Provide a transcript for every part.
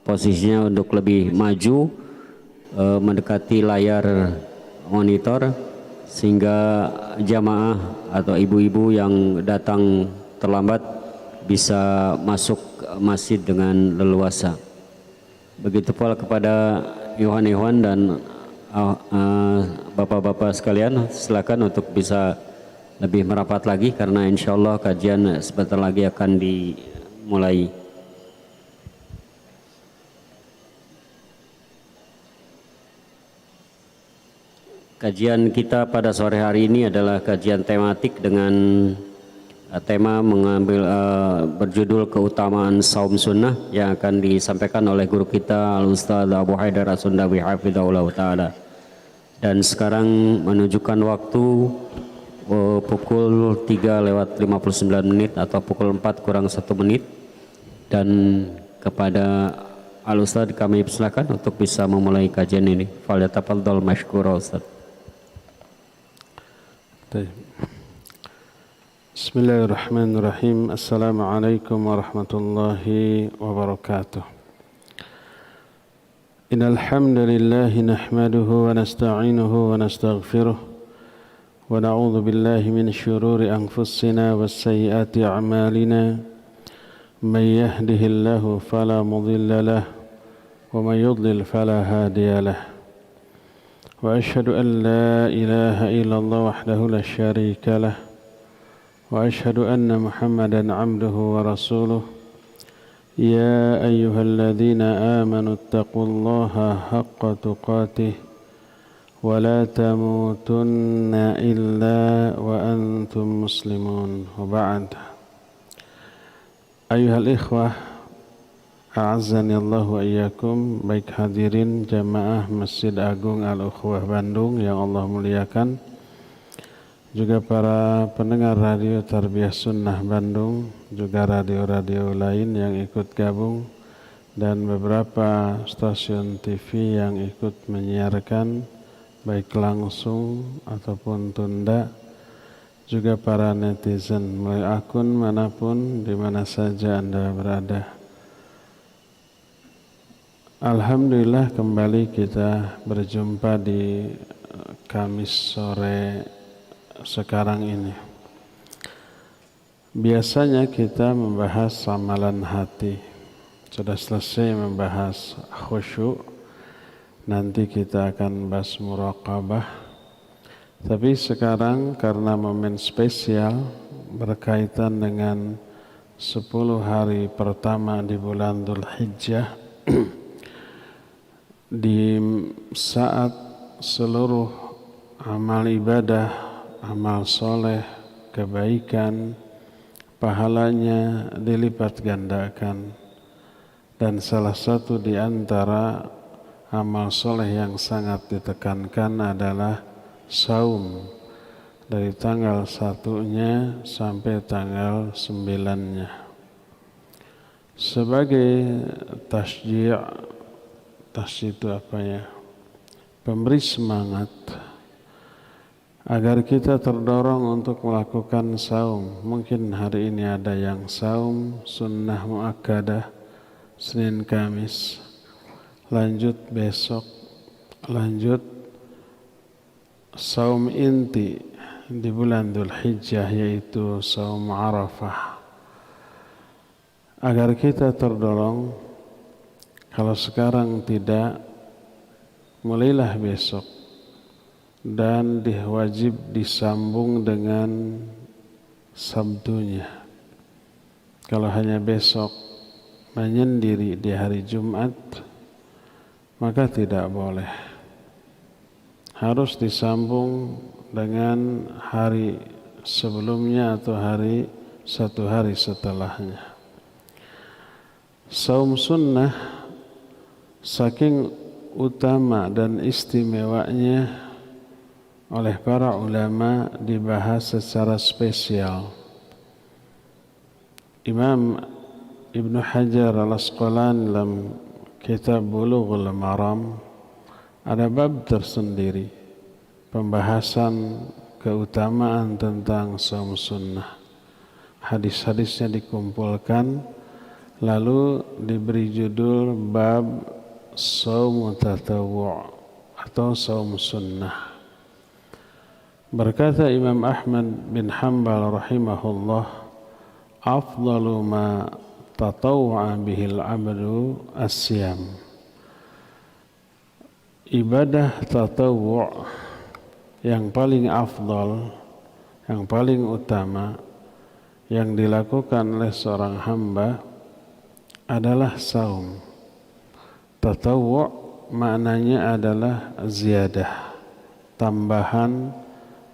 posisinya untuk lebih maju mendekati layar monitor sehingga jamaah atau ibu-ibu yang datang terlambat bisa masuk masjid dengan leluasa. Begitu pula kepada ikhwan-ikhwan dan bapak-bapak sekalian, silakan untuk bisa lebih merapat lagi karena insya Allah kajian sebentar lagi akan dimulai. Kajian kita pada sore hari ini adalah kajian tematik dengan tema mengambil berjudul keutamaan saum sunnah yang akan disampaikan oleh guru kita Al-Ustaz Abu Haidar As-Sundawi hafizahullah ta'ala. Dan sekarang menunjukkan waktu pukul 3:59 atau pukul 4 kurang 1 menit, dan kepada Al-Ustaz kami persilakan untuk bisa memulai kajian ini. Falyatafaddal mashkura Ustaz. Bismillahirrahmanirrahim. Assalamualaikum warahmatullahi wabarakatuh. Innal hamdalillah nahmaduhu wa nasta'inuhu wa nastaghfiruh wa na'udzu billahi min shururi anfusina was sayyiati a'malina. May yahdihillahu fala mudilla lahu wa may yudlil fala hadiya lahu. Wa asyhadu an la ilaha illallah wahdahu la syarika lahu wa asyhadu anna Muhammadan 'abduhu wa rasuluh. Ya ayyuhalladzina amanu taqullaha haqqa tuqatih wa la tamutunna illa wa antum muslimun. Wa ba'd. Ayyuhal ikhwah, a'azzani Allah wa iyyakum, baik hadirin jamaah Masjid Agung Al-Ukhuwah Bandung yang Allah muliakan, juga para pendengar radio Tarbiyah Sunnah Bandung, juga radio-radio lain yang ikut gabung, dan beberapa stasiun TV yang ikut menyiarkan baik langsung ataupun tunda, juga para netizen melalui akun manapun di mana saja Anda berada. Alhamdulillah kembali kita berjumpa di Kamis sore sekarang ini. Biasanya kita membahas amalan hati. Sudah selesai membahas khusyuk, nanti kita akan bahas muraqabah. Tapi sekarang karena momen spesial berkaitan dengan 10 hari pertama di bulan Dzulhijjah, di saat seluruh amal ibadah, amal soleh, kebaikan, pahalanya dilipat gandakan. Dan salah satu di antara amal soleh yang sangat ditekankan adalah saum, dari tanggal 1-nya sampai tanggal 9-nya. Sebagai tasji' itu apa ya? Pemberi semangat agar kita terdorong untuk melakukan saum. Mungkin hari ini ada yang saum sunnah muakkadah Senin Kamis, lanjut besok, lanjut saum inti di bulan Dzulhijjah yaitu saum Arafah. Agar kita terdorong, kalau sekarang tidak, mulailah besok, dan wajib disambung dengan Sabtunya. Kalau hanya besok menyendiri di hari Jumat, maka tidak boleh. Harus disambung dengan hari sebelumnya atau satu hari setelahnya. Saum sunnah saking utama dan istimewanya oleh para ulama dibahas secara spesial. Imam Ibnu Hajar Al-Asqalani dalam kitab Bulughul Maram ada bab tersendiri pembahasan keutamaan tentang saum sunnah. Hadis-hadisnya dikumpulkan, lalu diberi judul bab shaum tatawwu' atau saum sunnah. Berkata Imam Ahmad bin Hanbal rahimahullah, afdalu ma tatawwa'a bihil abdu as-siyam. Ibadah tatawwu' yang paling afdal, yang paling utama yang dilakukan oleh seorang hamba adalah saum. Tatawwu' maknanya adalah ziyadah, tambahan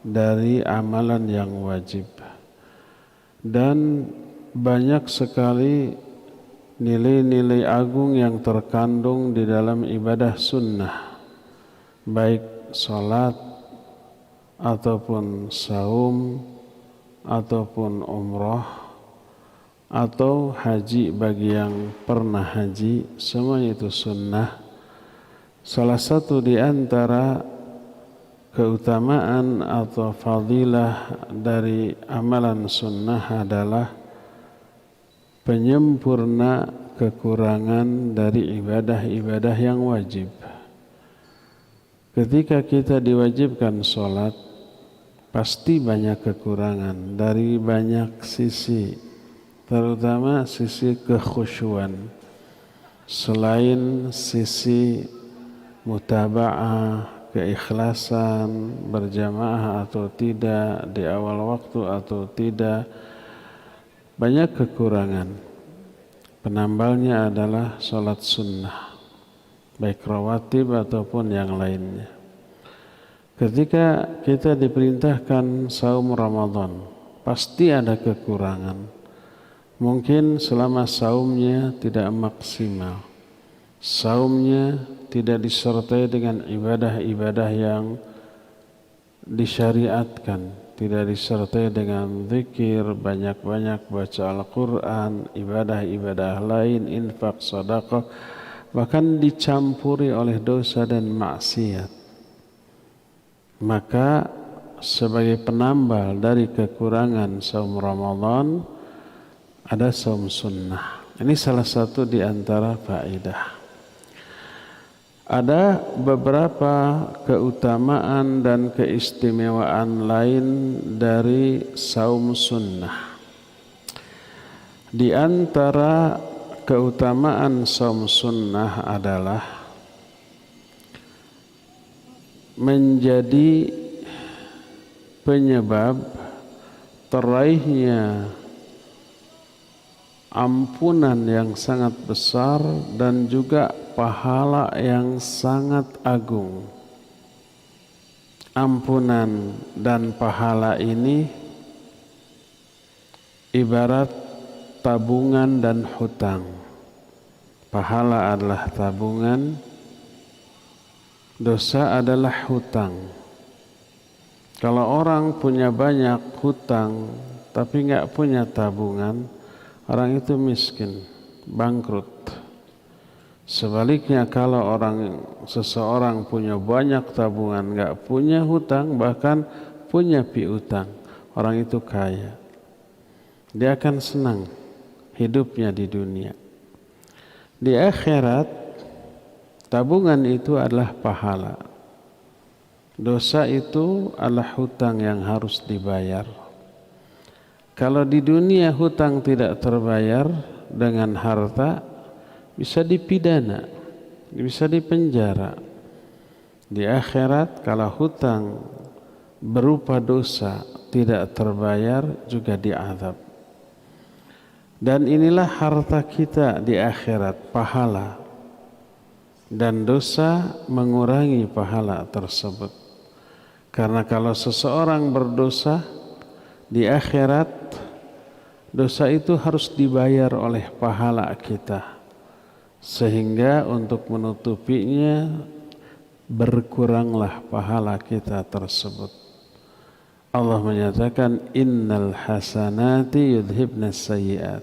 dari amalan yang wajib. Dan banyak sekali nilai-nilai agung yang terkandung di dalam ibadah sunnah, baik salat ataupun saum ataupun umrah atau haji bagi yang pernah haji, semuanya itu sunnah. Salah satu di antara keutamaan atau fadilah dari amalan sunnah adalah penyempurna kekurangan dari ibadah-ibadah yang wajib. Ketika kita diwajibkan sholat, pasti banyak kekurangan dari banyak sisi, terutama sisi kekhusyuan. Selain sisi mutaba'ah, keikhlasan, berjamaah atau tidak, di awal waktu atau tidak, banyak kekurangan. Penambalnya adalah sholat sunnah, baik rawatib ataupun yang lainnya. Ketika kita diperintahkan saum Ramadan, pasti ada kekurangan. Mungkin selama saumnya tidak maksimal, saumnya tidak disertai dengan ibadah-ibadah yang disyariatkan, tidak disertai dengan zikir, banyak-banyak baca Al-Quran, ibadah-ibadah lain, infak, sedekah, bahkan dicampuri oleh dosa dan maksiat. Maka sebagai penambal dari kekurangan saum Ramadan ada saum sunnah. Ini salah satu di antara faedah. Ada beberapa keutamaan dan keistimewaan lain dari saum sunnah. Di antara keutamaan saum sunnah adalah menjadi penyebab teraihnya ampunan yang sangat besar dan juga pahala yang sangat agung. Ampunan dan pahala ini ibarat tabungan dan hutang. Pahala adalah tabungan, dosa adalah hutang. Kalau orang punya banyak hutang tapi nggak punya tabungan, orang itu miskin, bangkrut. Sebaliknya kalau seseorang punya banyak tabungan, nggak punya hutang, bahkan punya piutang, orang itu kaya. Dia akan senang hidupnya di dunia. Di akhirat, tabungan itu adalah pahala. Dosa itu adalah hutang yang harus dibayar. Kalau di dunia hutang tidak terbayar dengan harta, bisa dipidana, bisa dipenjara. Di akhirat kalau hutang berupa dosa tidak terbayar juga diazab. Dan inilah harta kita di akhirat, pahala. Dan dosa mengurangi pahala tersebut. Karena kalau seseorang berdosa di akhirat, dosa itu harus dibayar oleh pahala kita. Sehingga untuk menutupinya berkuranglah pahala kita tersebut. Allah menyatakan innal hasanati yudhibnas sayyiat.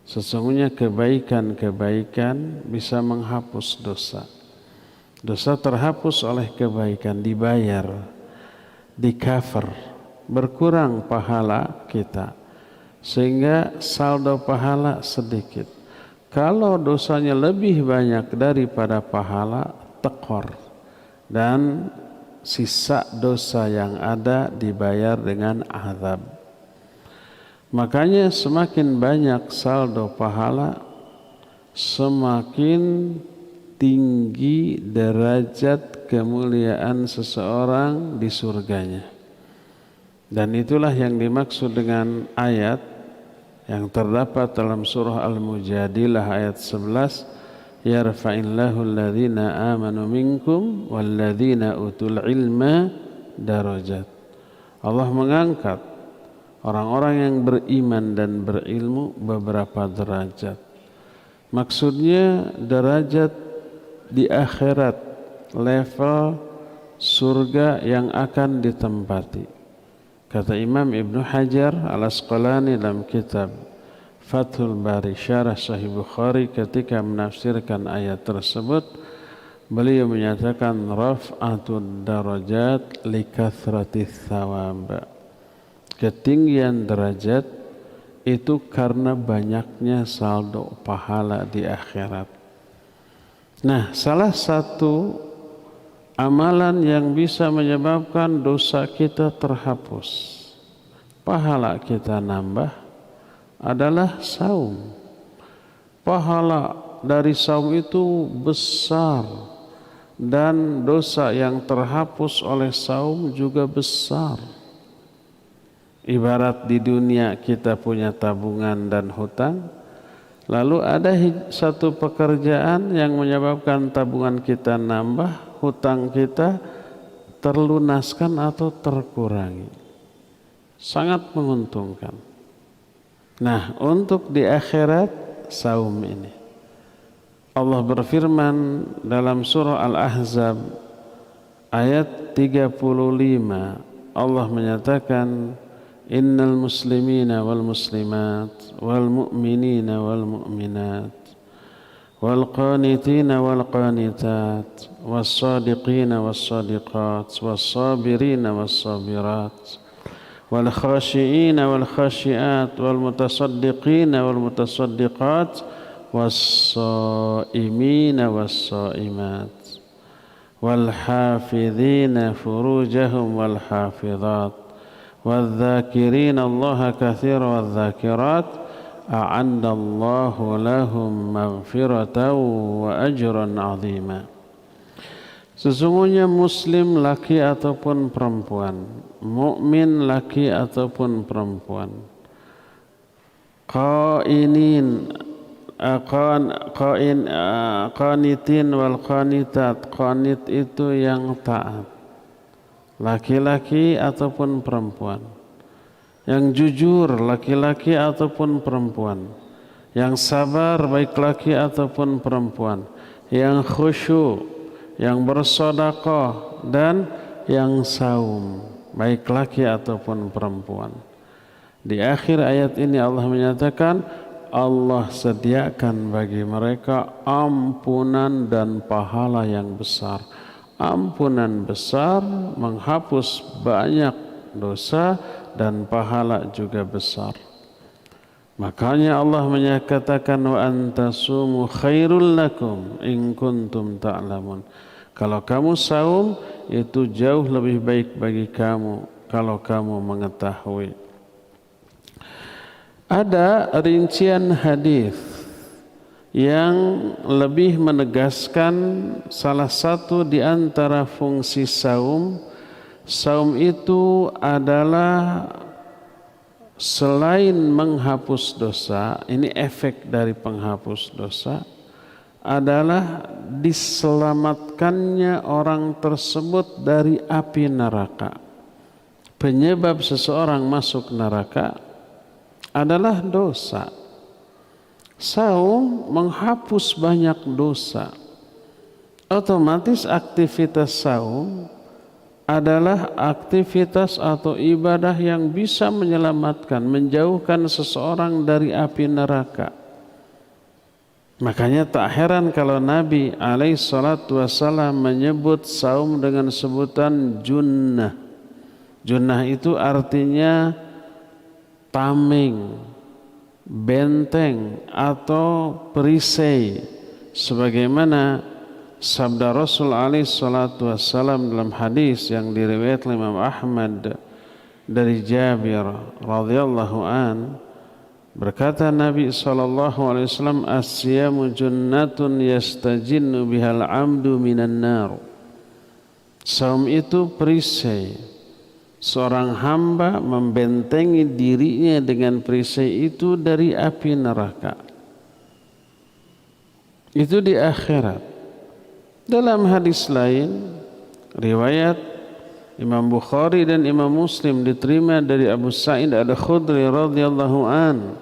Sesungguhnya kebaikan-kebaikan bisa menghapus dosa. Dosa terhapus oleh kebaikan, dibayar, di-cover, berkurang pahala kita. Sehingga saldo pahala sedikit. Kalau dosanya lebih banyak daripada pahala, tekor, dan sisa dosa yang ada dibayar dengan azab. Makanya semakin banyak saldo pahala, semakin tinggi derajat kemuliaan seseorang di surganya. Dan itulah yang dimaksud dengan ayat yang terdapat dalam surah Al-Mujadilah ayat 11, yarfa'illahu alladhina amanu minkum walladhina utul ilma darajat. Allah mengangkat orang-orang yang beriman dan berilmu beberapa derajat. Maksudnya derajat di akhirat, level surga yang akan ditempati. Kata Imam Ibnu Hajar Al-Asqalani dalam kitab Fathul Bari Syarah Sahih Bukhari ketika menafsirkan ayat tersebut, beliau menyatakan raf'atud darajat likathratis thawab. Ketinggian derajat itu karena banyaknya saldo pahala di akhirat. Nah, salah satu amalan yang bisa menyebabkan dosa kita terhapus, pahala kita nambah adalah saum. Pahala dari saum itu besar dan dosa yang terhapus oleh saum juga besar. Ibarat di dunia kita punya tabungan dan hutang, lalu ada satu pekerjaan yang menyebabkan tabungan kita nambah, hutang kita terlunaskan atau terkurangi. Sangat menguntungkan. Nah, untuk di akhirat saum ini, Allah berfirman dalam surah Al-Ahzab ayat 35, Allah menyatakan innal muslimina wal muslimat wal mu'minina wal mu'minat wal qanitina wal qanitat was sadiqina was sadiqat was sabirina was sabirat wal khashiina wal khashiat wal mutasaddiqina wal mutasaddiqat was saimina was saimat wal hafidhina furujahum wal hafidhat والذاكرين الله كثيرا والذاكرات أعد الله لهم مغفرة وأجرا عظيما. Sesungguhnya muslim laki ataupun perempuan, mukmin laki ataupun perempuan, qanitin wal qanitat, qanit itu yang taat, laki-laki ataupun perempuan, yang jujur laki-laki ataupun perempuan, yang sabar baik laki ataupun perempuan, yang khusyuk, yang bersedekah dan yang saum baik laki ataupun perempuan. Di akhir ayat ini Allah menyatakan Allah sediakan bagi mereka ampunan dan pahala yang besar. Ampunan besar menghapus banyak dosa dan pahala juga besar. Makanya Allah menyatakan wa antasumu khairul lakum in kuntum ta'lamun. Kalau kamu saum itu jauh lebih baik bagi kamu kalau kamu mengetahui. Ada rincian hadis yang lebih menegaskan salah satu di antara fungsi saum. Saum itu adalah selain menghapus dosa, ini efek dari penghapus dosa, adalah diselamatkannya orang tersebut dari api neraka. Penyebab seseorang masuk neraka adalah dosa. Saum menghapus banyak dosa. Otomatis aktivitas saum adalah aktivitas atau ibadah yang bisa menyelamatkan, menjauhkan seseorang dari api neraka. Makanya tak heran kalau Nabi SAW menyebut saum dengan sebutan junnah. Junnah itu artinya tameng, benteng atau perisai, sebagaimana sabda Rasul alaihi salatu wassalam dalam hadis yang diriwayatkan Imam Ahmad dari Jabir radhiyallahu an, berkata Nabi SAW, as-siyamu junnatun yastajinnu bihal amdu minan nar. Saum itu perisai, seorang hamba membentengi dirinya dengan perisai itu dari api neraka. Itu di akhirat. Dalam hadis lain, riwayat Imam Bukhari dan Imam Muslim diterima dari Abu Sa'id Al-Khudri radhiyallahu an,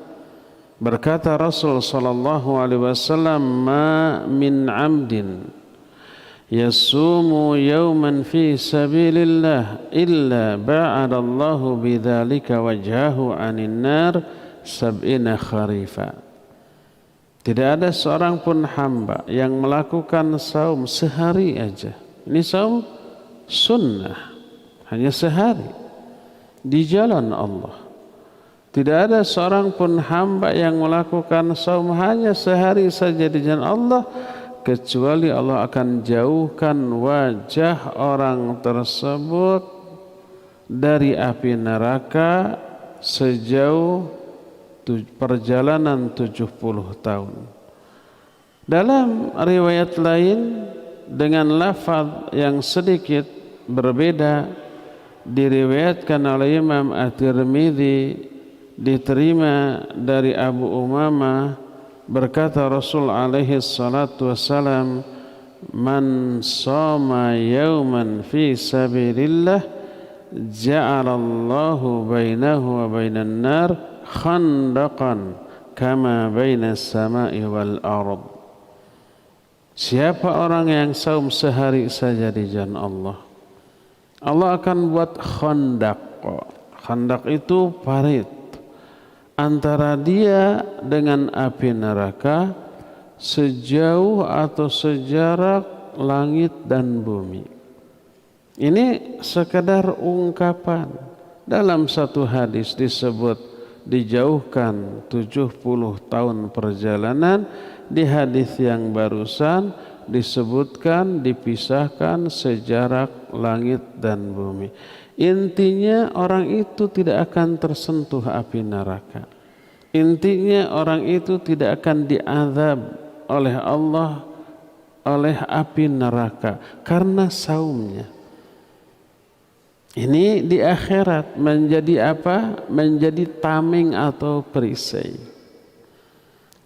berkata Rasul sallallahu alaihi wasallam, ma min 'abdin yasumu yawman fi sabilillah illa ba'ada Allahu bidzalika wajhahu 'anil nar sab'ina kharifa. Tidak ada seorang pun hamba yang melakukan saum sehari aja. Ini saum sunnah, hanya sehari di jalan Allah. Tidak ada seorang pun hamba yang melakukan saum hanya sehari saja di jalan Allah, kecuali Allah akan jauhkan wajah orang tersebut dari api neraka sejauh perjalanan 70 tahun. Dalam riwayat lain dengan lafaz yang sedikit berbeda diriwayatkan oleh Imam At-Tirmidzi, diterima dari Abu Umamah, berkata Rasul alaihi salatu wassalam, man shoma yawman fi sabilillah ja'alallahu bainahu wa bainan nar khandaqan kama bainas sama'i wal ard. Siapa orang yang saum sehari saja di jalan Allah, Allah akan buat khandaq. Khandaq itu parit antara dia dengan api neraka sejauh atau sejarak langit dan bumi. Ini sekadar ungkapan. Dalam satu hadis disebut dijauhkan 70 tahun perjalanan, di hadis yang barusan disebutkan dipisahkan sejarak langit dan bumi. Intinya orang itu tidak akan tersentuh api neraka. Intinya orang itu tidak akan diazab oleh Allah oleh api neraka karena saumnya. Ini di akhirat menjadi apa? Menjadi tameng atau perisai.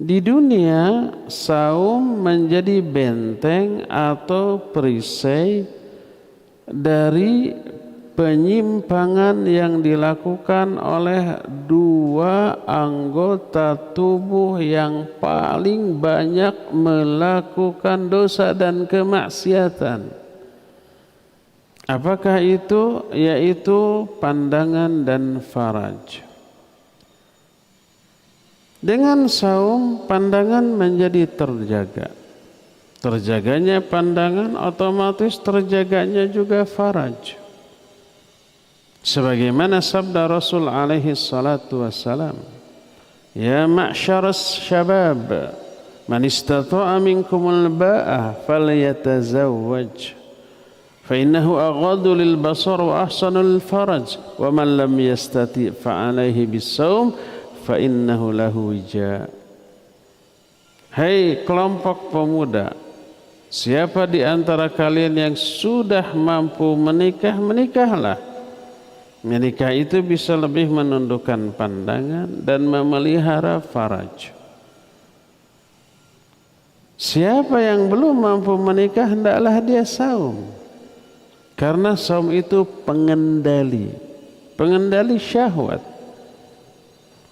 Di dunia saum menjadi benteng atau perisai dari penyimpangan yang dilakukan oleh dua anggota tubuh yang paling banyak melakukan dosa dan kemaksiatan. Apakah itu? Yaitu pandangan dan faraj. Dengan saum pandangan menjadi terjaga. Terjaganya pandangan otomatis terjaganya juga faraj. Sebagaimana sabda Rasul alaihi salatu wassalam, ya ma'syaras syabab man istata'a minkumul ba'a falyatazawwaj fa innahu aghaddu lil basar wa ahsanul faraj wa man lam yastati' fa alaihi bisawm fa innahu lahu wija. Hai kelompok pemuda, siapa di antara kalian yang sudah mampu menikah, menikahlah. Menikah itu bisa lebih menundukkan pandangan dan memelihara faraj. Siapa yang belum mampu menikah, hendaklah dia saum. Karena saum itu pengendali syahwat.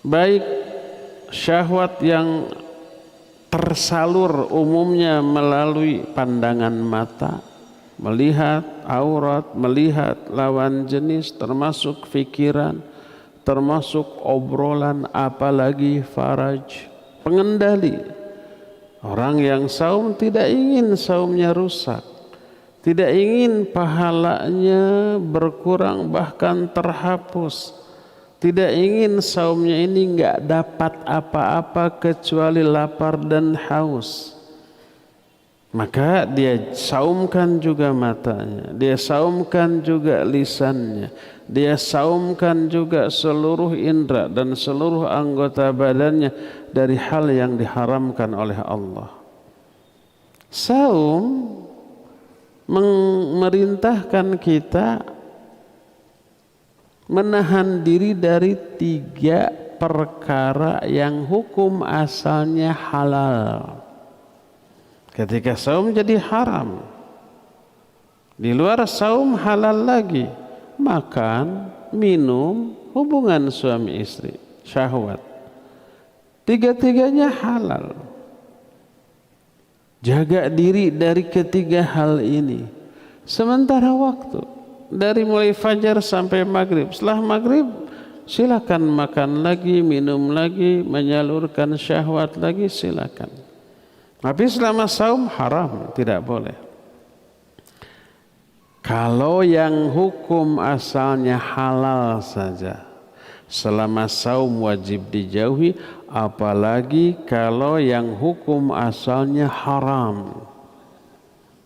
Baik syahwat yang tersalur umumnya melalui pandangan mata, melihat aurat, melihat lawan jenis, termasuk fikiran, termasuk obrolan, apalagi faraj, pengendali. Orang yang saum tidak ingin saumnya rusak, tidak ingin pahalanya berkurang bahkan terhapus, tidak ingin saumnya ini nggak dapat apa-apa kecuali lapar dan haus. Maka dia saumkan juga matanya, dia saumkan juga lisannya, dia saumkan juga seluruh indera dan seluruh anggota badannya dari hal yang diharamkan oleh Allah. Saum memerintahkan kita menahan diri dari 3 perkara yang hukum asalnya halal. Ketika saum jadi haram. Di luar saum halal lagi. Makan, minum, hubungan suami istri, syahwat. 3-tiganya halal. Jaga diri dari ketiga hal ini. Sementara waktu dari mulai fajar sampai maghrib. Setelah maghrib silakan makan lagi, minum lagi, menyalurkan syahwat lagi, silakan. Tapi selama saum haram, tidak boleh. Kalau yang hukum asalnya halal saja, selama saum wajib dijauhi, apalagi kalau yang hukum asalnya haram.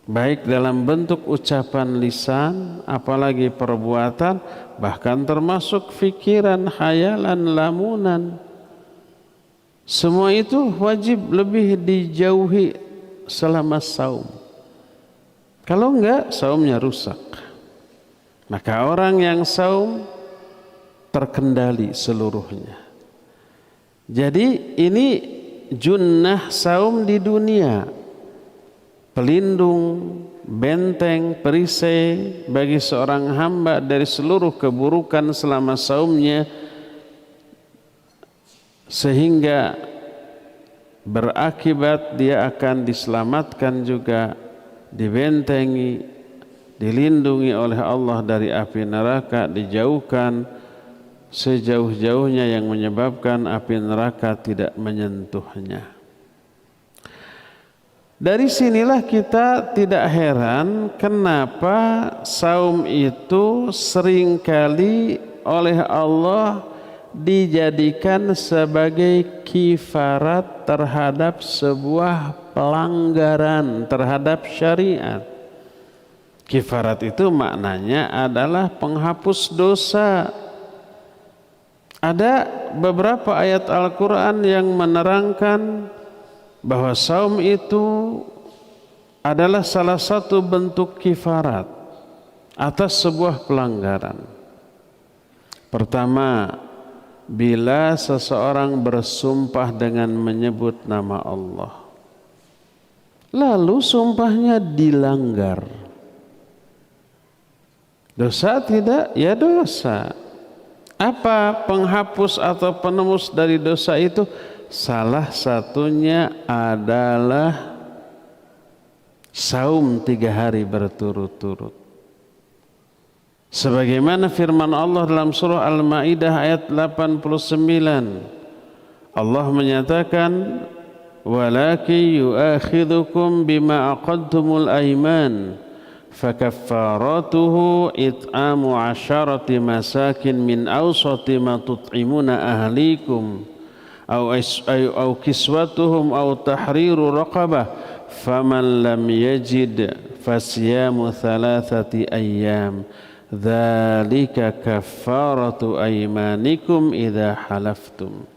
Baik dalam bentuk ucapan lisan, apalagi perbuatan, bahkan termasuk fikiran, khayalan, lamunan. Semua itu wajib lebih dijauhi selama saum. Kalau enggak, saumnya rusak. Maka orang yang saum terkendali seluruhnya. Jadi ini junnah saum di dunia. Pelindung, benteng, perisai bagi seorang hamba dari seluruh keburukan selama saumnya, sehingga berakibat dia akan diselamatkan juga, dibentengi, dilindungi oleh Allah dari api neraka, dijauhkan sejauh-jauhnya yang menyebabkan api neraka tidak menyentuhnya. Dari sinilah kita tidak heran kenapa saum itu seringkali oleh Allah dijadikan sebagai kifarat terhadap sebuah pelanggaran terhadap syariat. Kifarat itu maknanya adalah penghapus dosa. Ada beberapa ayat Al-Quran yang menerangkan bahwa saum itu adalah salah satu bentuk kifarat atas sebuah pelanggaran. Pertama, bila seseorang bersumpah dengan menyebut nama Allah, lalu sumpahnya dilanggar, dosa tidak? Ya dosa. Apa penghapus atau penembus dari dosa itu? Salah satunya adalah saum 3 hari berturut-turut. Sebagaimana firman Allah dalam surah Al-Maidah ayat 89. Allah menyatakan, "Walakin yu'akhidhukum bima aqadtumul aiman, fakaffaratuhu it'amu 'asharati masakin min awsati ma tut'imuna ahlikum aw kiswatuhum aw tahriru raqabah faman lam yajid fasyamu 3 ayyam." Dzalika kaffaratu aymanikum idza halaftum.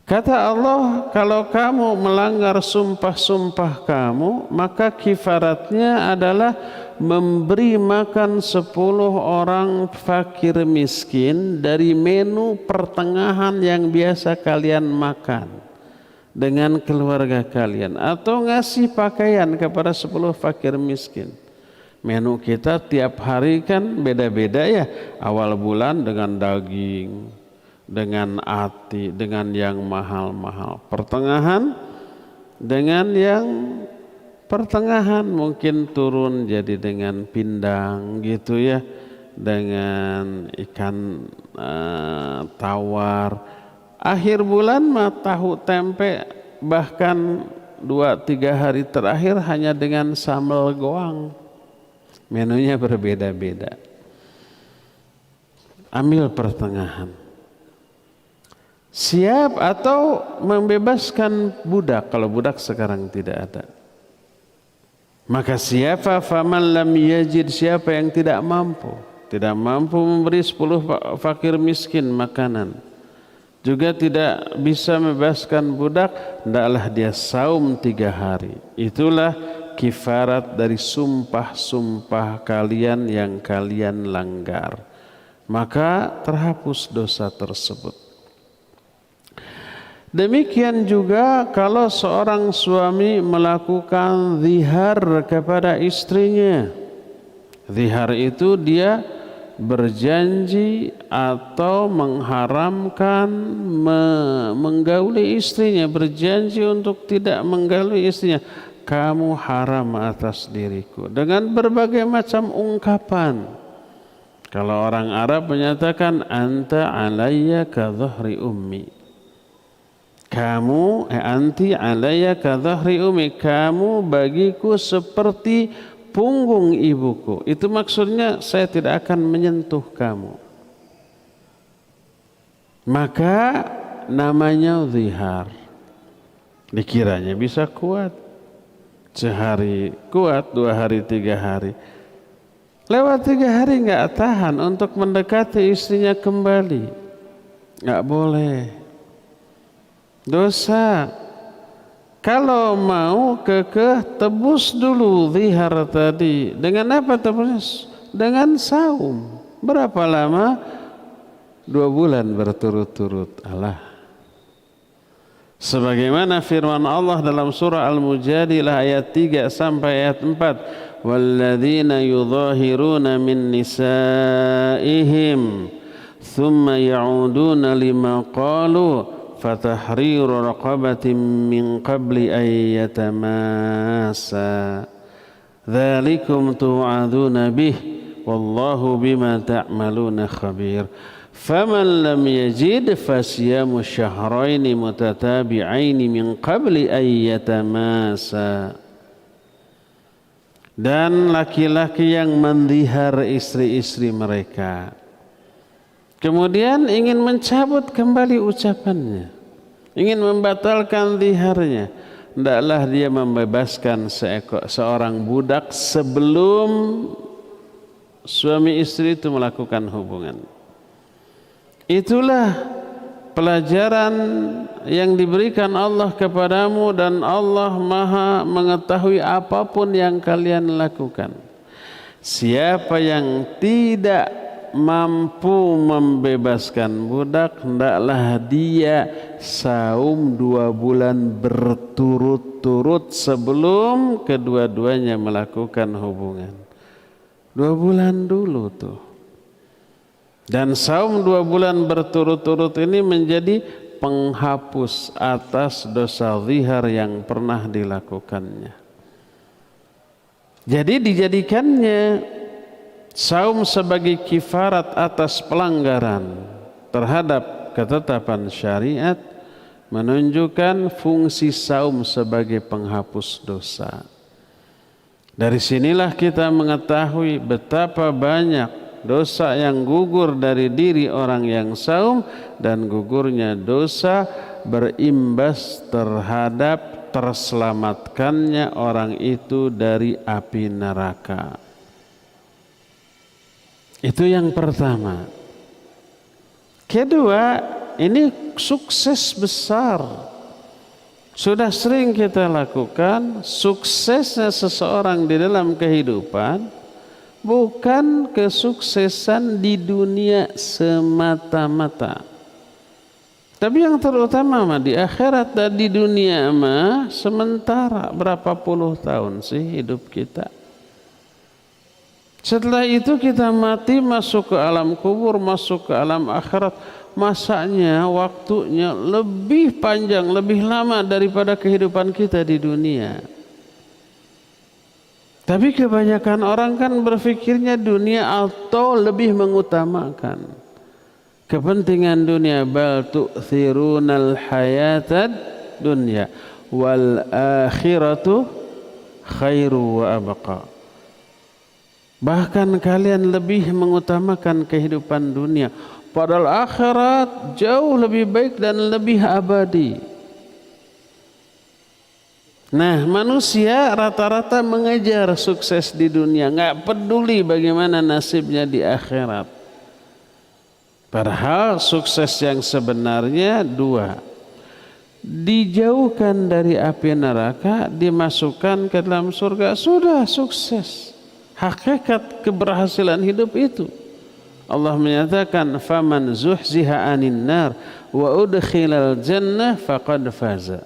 Kata Allah, kalau kamu melanggar sumpah-sumpah kamu, maka kifaratnya adalah memberi makan 10 orang fakir miskin dari menu pertengahan yang biasa kalian makan dengan keluarga kalian, atau ngasih pakaian kepada 10 fakir miskin. Menu kita tiap hari kan beda-beda ya. Awal bulan dengan daging, dengan ati, dengan yang mahal-mahal. Pertengahan dengan yang pertengahan, mungkin turun jadi dengan pindang gitu ya, dengan ikan tawar. Akhir bulan mah tahu tempe, bahkan 2-3 hari terakhir hanya dengan sambal goang. Menunya berbeda-beda. ambil pertengahan. Siap atau membebaskan budak kalau budak sekarang tidak ada. Maka siapa faman lam yajid, siapa yang tidak mampu memberi 10 fakir miskin makanan, juga tidak bisa membebaskan budak, hendaklah dia saum 3 hari. Itulah kifarat dari sumpah-sumpah kalian yang kalian langgar. Maka terhapus dosa tersebut. Demikian juga kalau seorang suami melakukan zihar kepada istrinya. Zihar itu dia berjanji atau mengharamkan menggauli istrinya, berjanji untuk tidak menggauli istrinya. Kamu haram atas diriku, dengan berbagai macam ungkapan. Kalau orang Arab menyatakan anta alayya ka dhahri ummi. Kamu anti alayya ka dhahri ummi, kamu bagiku seperti punggung ibuku. Itu maksudnya saya tidak akan menyentuh kamu. Maka namanya zihar. Dikiranya bisa kuat. Sehari kuat, 2 hari, 3 hari. Lewat 3 hari enggak tahan untuk mendekati istrinya kembali. Enggak boleh. Dosa. Kalau mau kekeh, tebus dulu zihar tadi. Dengan apa tebus? Dengan saum. Berapa lama? 2 bulan berturut-turut. Allah. Sebagaimana firman Allah dalam surah Al-Mujadilah ayat 3 sampai ayat 4. Walladzina yudhahiruna min nisaihim thumma ya'uduna lima qalu fatahriru raqabatin min qabli an yatamassa dzalikum tu'aduna bih wallahu bima ta'maluna khabir faman lam yajid fasiyamu syahraini mutatabi'aini min qabli an yatamassa. Dan laki-laki yang mendihar istri-istri mereka kemudian ingin mencabut kembali ucapannya, ingin membatalkan diharnya, hendaklah dia membebaskan seorang budak sebelum suami istri itu melakukan hubungan. Itulah pelajaran yang diberikan Allah kepadamu, dan Allah Maha mengetahui apapun yang kalian lakukan. Siapa yang tidak mampu membebaskan budak, hendaklah dia saum 2 bulan berturut-turut sebelum kedua-duanya melakukan hubungan. 2 bulan dulu tuh. Dan saum 2 bulan berturut-turut ini menjadi penghapus atas dosa zihar yang pernah dilakukannya. Jadi dijadikannya saum sebagai kifarat atas pelanggaran terhadap ketetapan syariat, menunjukkan fungsi saum sebagai penghapus dosa. Dari sinilah kita mengetahui betapa banyak dosa yang gugur dari diri orang yang saum, dan gugurnya dosa berimbas terhadap terselamatkannya orang itu dari api neraka. Itu yang pertama. Kedua, ini sukses besar. Sudah sering kita lakukan. Suksesnya seseorang di dalam kehidupan bukan kesuksesan di dunia semata-mata, tapi yang terutama di akhirat dan di dunia sementara. Berapa puluh tahun sih hidup kita? Setelah itu kita mati, masuk ke alam kubur, masuk ke alam akhirat. Masanya, waktunya lebih panjang, lebih lama daripada kehidupan kita di dunia. Tapi kebanyakan orang kan berfikirnya dunia atau lebih mengutamakan kepentingan dunia. Bal tu'thirunal hayatad dunya wal akhiratu khairu wa abqa. Bahkan kalian lebih mengutamakan kehidupan dunia, padahal akhirat jauh lebih baik dan lebih abadi. Nah, manusia rata-rata mengejar sukses di dunia, nggak peduli bagaimana nasibnya di akhirat. Padahal sukses yang sebenarnya dua: dijauhkan dari api neraka, dimasukkan ke dalam surga, sudah sukses. Hakikat keberhasilan hidup itu. Allah menyatakan, faman zuhziha anin nar wa udkhilal jannah faqad faza.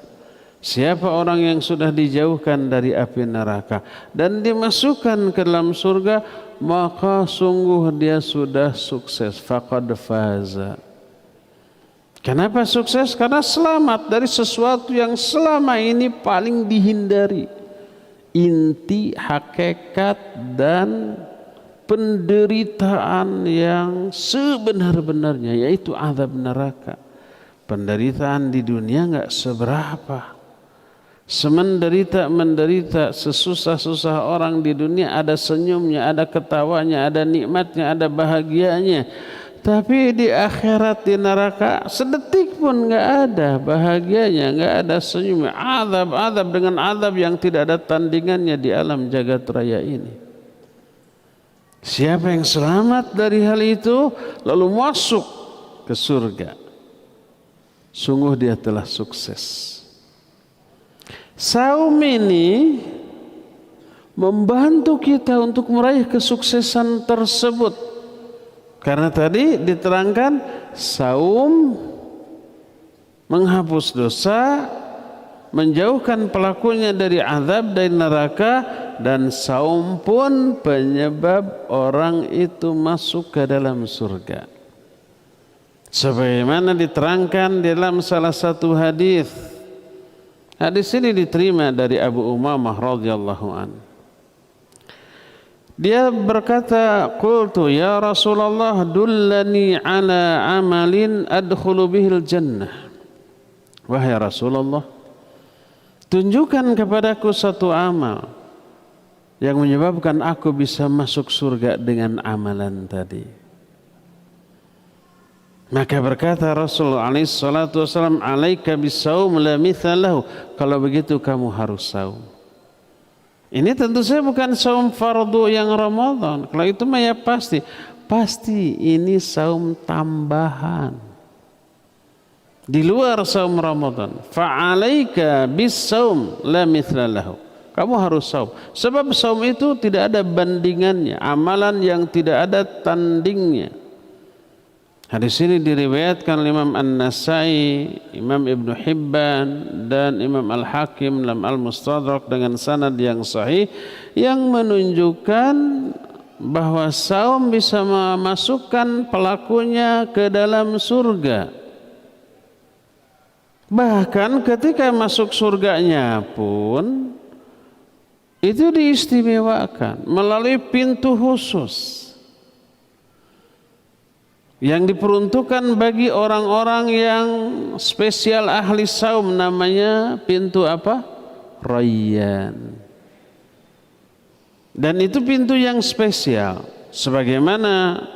Siapa orang yang sudah dijauhkan dari api neraka dan dimasukkan ke dalam surga, maka sungguh dia sudah sukses, faqad faza. Kenapa sukses? Karena selamat dari sesuatu yang selama ini paling dihindari. Inti, hakikat, dan penderitaan yang sebenar-benarnya, yaitu azab neraka. Penderitaan di dunia enggak seberapa. Semenderita-menderita, sesusah-susah orang di dunia, ada senyumnya, ada ketawanya, ada nikmatnya, ada bahagianya. Tapi di akhirat, di neraka, sedetik pun enggak ada bahagianya, enggak ada senyumnya. Azab dengan azab yang tidak ada tandingannya di alam jagat raya ini. Siapa yang selamat dari hal itu lalu masuk ke surga, sungguh dia telah sukses. Saum ini membantu kita untuk meraih kesuksesan tersebut. Karena tadi diterangkan saum menghapus dosa, menjauhkan pelakunya dari azab dari neraka, dan saum pun penyebab orang itu masuk ke dalam surga. Sebagaimana diterangkan dalam salah satu hadis. Hadis ini diterima dari Abu Umamah radhiyallahu anhu. Dia berkata, qultu ya Rasulullah dullani ala amalin adkhulu bihil jannah. Wahai Rasulullah, tunjukkan kepadaku satu amal yang menyebabkan aku bisa masuk surga dengan amalan tadi. Maka berkata Rasul alaihi salatu wasallam, alaika bisawm la mithalahu. Kalau begitu kamu harus saum. Ini tentu saja bukan saum fardu yang Ramadan. Kalau itu mah ya pasti ini saum tambahan di luar saum Ramadan. Fa'alaika bis-saum la mithla lahu. Kamu harus saum. Sebab saum itu tidak ada bandingannya, amalan yang tidak ada tandingnya. Hadis ini diriwayatkan oleh Imam An-Nasai, Imam Ibn Hibban, dan Imam Al-Hakim dalam Al-Mustadrak dengan sanad yang sahih, yang menunjukkan bahwa saum bisa memasukkan pelakunya ke dalam surga. Bahkan ketika masuk surganya pun itu diistimewakan melalui pintu khusus yang diperuntukkan bagi orang-orang yang spesial ahli saum, namanya pintu apa? Rayyan. Dan itu pintu yang spesial, sebagaimana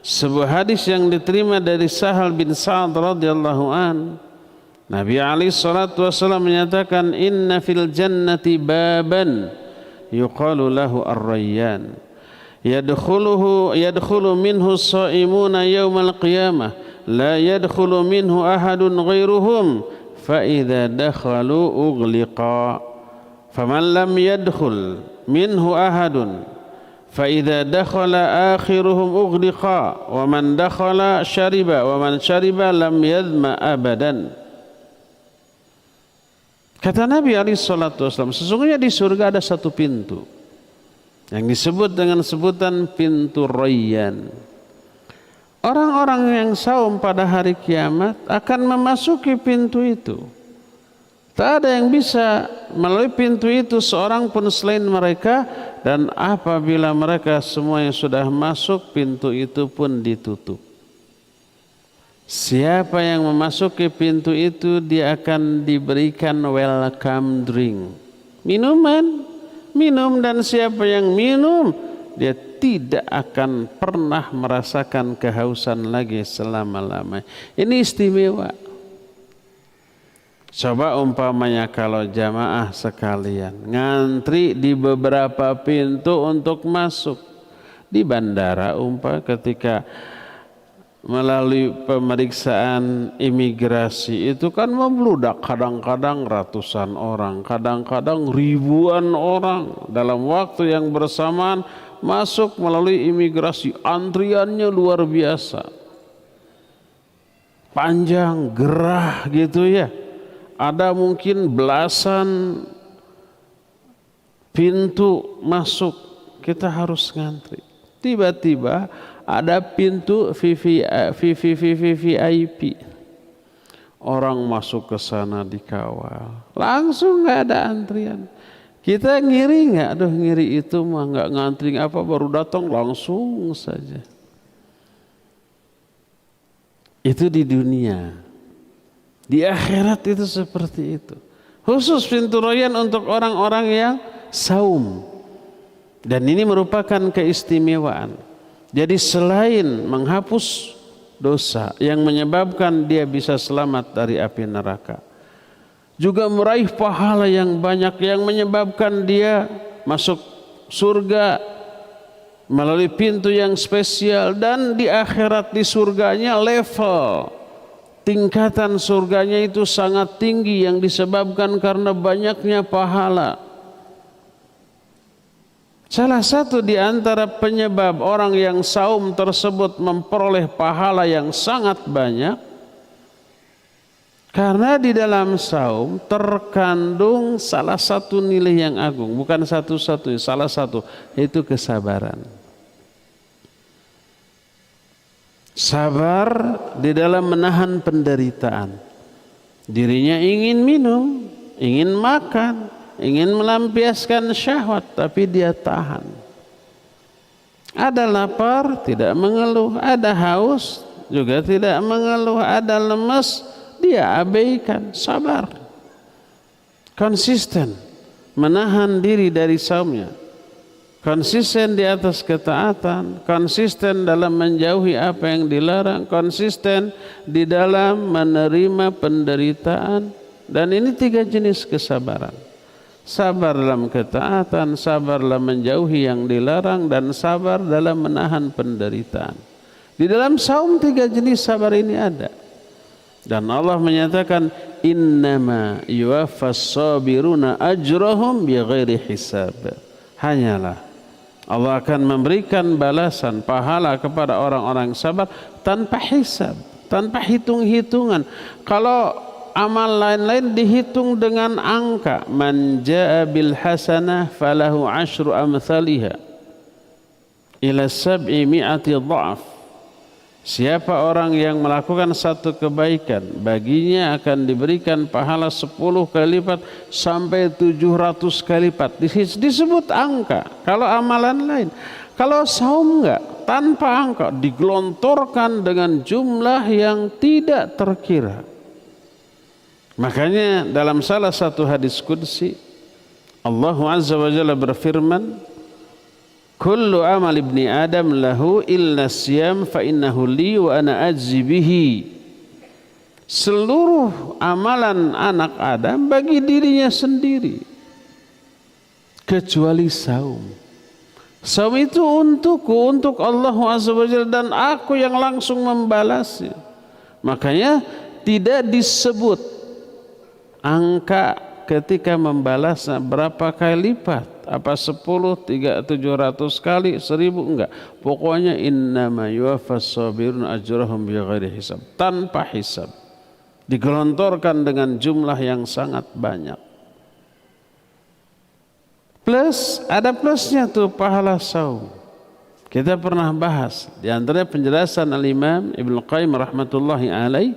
sebuah hadis yang diterima dari Sahal bin Sa'ad radhiyallahu an. Nabi alaihi salatu wasallam menyatakan, inna fil jannati baban yuqalu lahu ar-rayyan. Yadkhulu minhu as-sha'imuna yawmal qiyamah la yadkhulu minhu ahadun ghairuhum fa idza dakhalu ughliqa faman lam yadkhul minhu ahadun fa idza dakhala akhiruhum ughliqa wa man dakhala syariba wa man syariba lam yadhma abadan. Kata Nabi alaihi salatu wasallam, sesungguhnya di surga ada satu pintu yang disebut dengan sebutan pintu Rayyan. Orang-orang yang saum pada hari kiamat akan memasuki pintu itu. Tak ada yang bisa melalui pintu itu seorang pun selain mereka, dan apabila mereka semua yang sudah masuk, pintu itu pun ditutup. Siapa yang memasuki pintu itu, dia akan diberikan welcome drink, minum, dan siapa yang minum dia tidak akan pernah merasakan kehausan lagi selama-lamanya. Ini istimewa. Coba umpamanya kalau jamaah sekalian ngantri di beberapa pintu untuk masuk di bandara, ketika melalui pemeriksaan imigrasi itu kan membludak, kadang-kadang ratusan orang, kadang-kadang ribuan orang dalam waktu yang bersamaan masuk melalui imigrasi. Antriannya luar biasa, panjang, gerah gitu ya. Ada mungkin belasan pintu masuk, kita harus ngantri. Tiba-tiba ada pintu VIP, orang masuk ke sana dikawal, langsung nggak ada antrian. Kita ngiri nggak? Aduh, ngiri itu mah nggak ngantri apa, baru datang langsung saja. Itu di dunia. Di akhirat itu seperti itu. Khusus pintu royan untuk orang-orang yang saum. Dan ini merupakan keistimewaan. Jadi selain menghapus dosa yang menyebabkan dia bisa selamat dari api neraka, juga meraih pahala yang banyak yang menyebabkan dia masuk surga melalui pintu yang spesial. Dan di akhirat, di surganya, level tingkatan surganya itu sangat tinggi yang disebabkan karena banyaknya pahala. Salah satu di antara penyebab orang yang saum tersebut memperoleh pahala yang sangat banyak, karena di dalam saum terkandung salah satu nilai yang agung, bukan satu-satunya, salah satu, yaitu kesabaran. Sabar di dalam menahan penderitaan. Dirinya ingin minum, ingin makan, ingin melampiaskan syahwat, tapi dia tahan. Ada lapar, tidak mengeluh. Ada haus, juga tidak mengeluh. Ada lemes, dia abaikan. Sabar, konsisten menahan diri dari saumnya, konsisten di atas ketaatan, konsisten dalam menjauhi apa yang dilarang, konsisten di dalam menerima penderitaan. Dan ini 3 jenis kesabaran. Sabar dalam ketaatan, sabar dalam menjauhi yang dilarang, dan sabar dalam menahan penderitaan. Di dalam saum 3 jenis sabar ini ada. Dan Allah menyatakan, innama yuwaffas sabiruna ajrahum bighairi hisab. Hanyalah Allah akan memberikan balasan pahala kepada orang-orang sabar tanpa hisab, tanpa hitung-hitungan. Kalau amal lain-lain dihitung dengan angka, man jaa bil hasanah falahu asyru amsalihha ila 700 dha'af. Siapa orang yang melakukan satu kebaikan, baginya akan diberikan pahala 10 kali lipat sampai 700 kali lipat. Disebut angka. Kalau amalan lain, kalau saum enggak, tanpa angka, digelontorkan dengan jumlah yang tidak terkira. Makanya dalam salah satu hadis qudsi, Allah Azza wa Jalla berfirman, kullu amal ibni Adam lahu illa siyam fa innahu li wa ana ajzi bihi. Seluruh amalan anak Adam bagi dirinya sendiri kecuali saum. Saum itu untukku, untuk Allah Azza wa Jalla, dan aku yang langsung membalasnya. Makanya tidak disebut angka ketika membalasnya berapa kali lipat, apa 10, 700 kali, 1000, enggak. Pokoknya innama yuwaffas sabirun ajrahum bighairi hisab, tanpa hisab, digelontorkan dengan jumlah yang sangat banyak. Plus, ada plusnya tuh pahala saum. Kita pernah bahas di antara penjelasan Al-Imam Ibnu Qayyim rahmatullahi alaih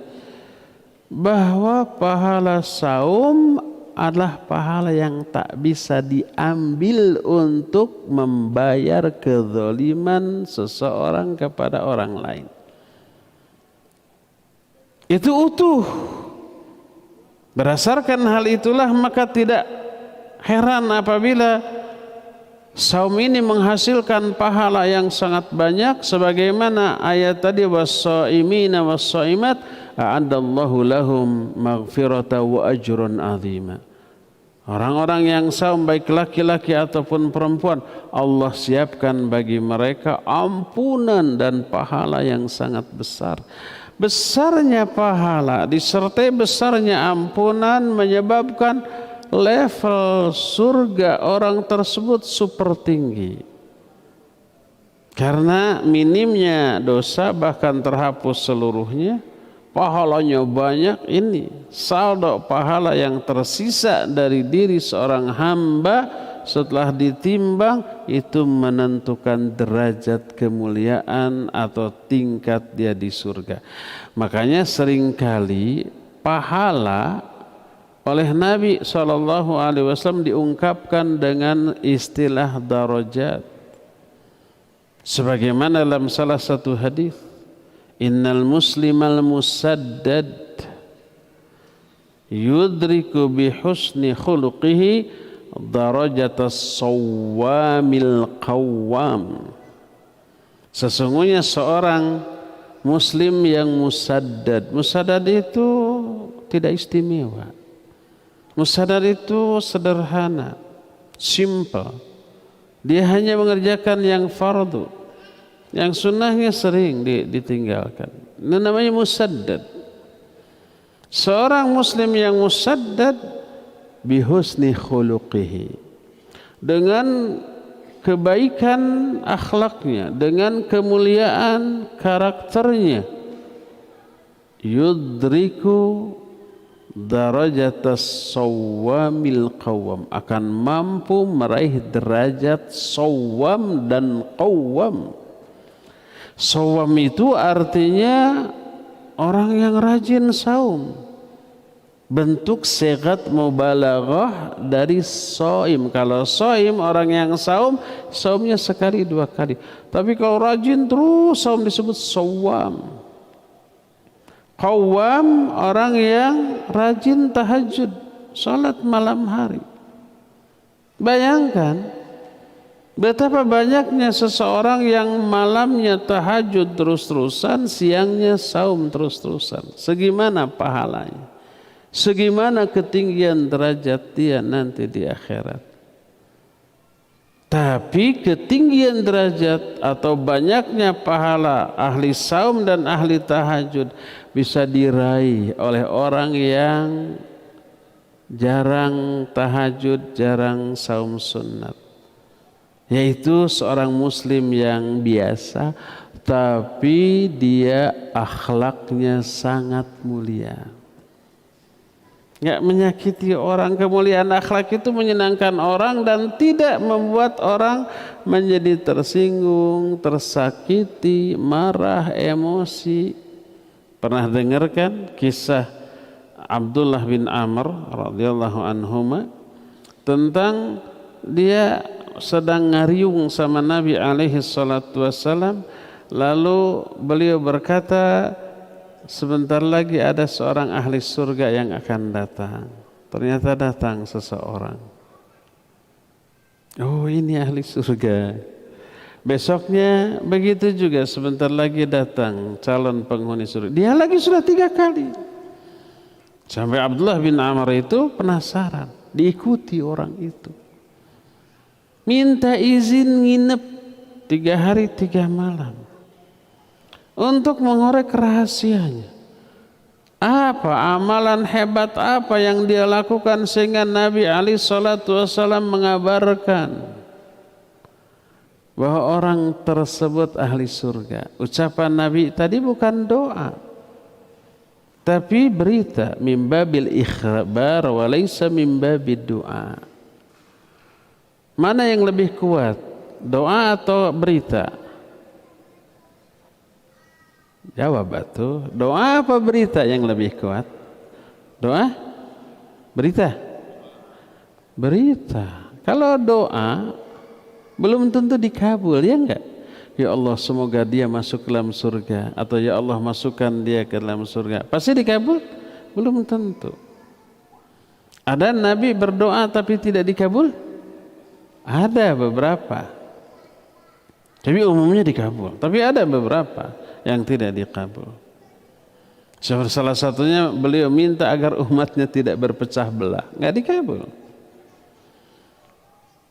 bahwa pahala saum adalah pahala yang tak bisa diambil untuk membayar kezaliman seseorang kepada orang lain. Itu utuh. Berdasarkan hal itulah maka tidak heran apabila Saum ini menghasilkan pahala yang sangat banyak sebagaimana ayat tadi was-shaimina was-shaimat a'addallahu lahum maghfirata wa ajrun 'azima. Orang-orang yang saum baik laki-laki ataupun perempuan, Allah siapkan bagi mereka ampunan dan pahala yang sangat besar. Besarnya pahala disertai besarnya ampunan menyebabkan level surga orang tersebut super tinggi. Karena minimnya dosa bahkan terhapus seluruhnya, pahalanya banyak. Ini saldo pahala yang tersisa dari diri seorang hamba setelah ditimbang itu menentukan derajat kemuliaan atau tingkat dia di surga. Makanya seringkali pahala oleh Nabi SAW diungkapkan dengan istilah darajat. Sebagaimana dalam salah satu hadis, innal muslimal musaddad yudriku bi husni khuluqihi darajatas sawwamil qawwam. Sesungguhnya seorang muslim yang musaddad, musaddad itu tidak istimewa. Musaddad itu sederhana, simple. Dia hanya mengerjakan yang fardu, yang sunnahnya sering ditinggalkan. Ini namanya musaddad. Seorang muslim yang musaddad bihusni khuluqihi, dengan kebaikan akhlaknya, dengan kemuliaan karakternya, yudriku darajatas sawwamil qawwam, akan mampu meraih derajat sawwam dan qawwam. Sawwam itu artinya orang yang rajin saum. Bentuk sigat mubalaghah dari shaim. Kalau shaim orang yang saum, saumnya sekali dua kali. Tapi kalau rajin terus saum disebut sawwam. Qawwam orang yang rajin tahajud, salat malam hari. Bayangkan betapa banyaknya seseorang yang malamnya tahajud terus-terusan, siangnya saum terus-terusan. Segimana pahalanya? Segimana ketinggian derajat dia nanti di akhirat. Tapi ketinggian derajat atau banyaknya pahala ahli saum dan ahli tahajud bisa diraih oleh orang yang jarang tahajud, jarang saum sunnat. Yaitu seorang muslim yang biasa tapi dia akhlaknya sangat mulia. Nggak menyakiti orang. Kemuliaan akhlak itu menyenangkan orang dan tidak membuat orang menjadi tersinggung, tersakiti, marah, emosi. Pernah dengarkan kisah Abdullah bin Amr radhiyallahu anhuma tentang dia sedang ngariung sama Nabi alaihi salatu wassalam, lalu beliau berkata, sebentar lagi ada seorang ahli surga yang akan datang. Ternyata datang seseorang. Oh, ini ahli surga. Besoknya begitu juga, sebentar lagi datang calon penghuni surga. Dia lagi sudah 3 kali. Sampai Abdullah bin Amr itu penasaran, diikuti orang itu. Minta izin nginep 3 hari 3 malam. Untuk mengorek rahasianya. Apa amalan hebat apa yang dia lakukan sehingga Nabi alaihi salatu wasallam mengabarkan bahwa orang tersebut ahli surga. Ucapan Nabi tadi bukan doa, tapi berita, min babil ikhbar wa laysa min babid doa. Mana yang lebih kuat, doa atau berita? Jawab atuh, doa apa berita yang lebih kuat? Doa? Berita? Berita. Kalau doa belum tentu dikabul, ya enggak? Ya Allah, semoga dia masuk ke dalam surga, atau ya Allah masukkan dia ke dalam surga. Pasti dikabul? Belum tentu. Ada Nabi berdoa tapi tidak dikabul? Ada beberapa. Tapi umumnya dikabul. Tapi ada beberapa yang tidak dikabul. Salah satunya beliau minta agar umatnya tidak berpecah belah. Nggak dikabul.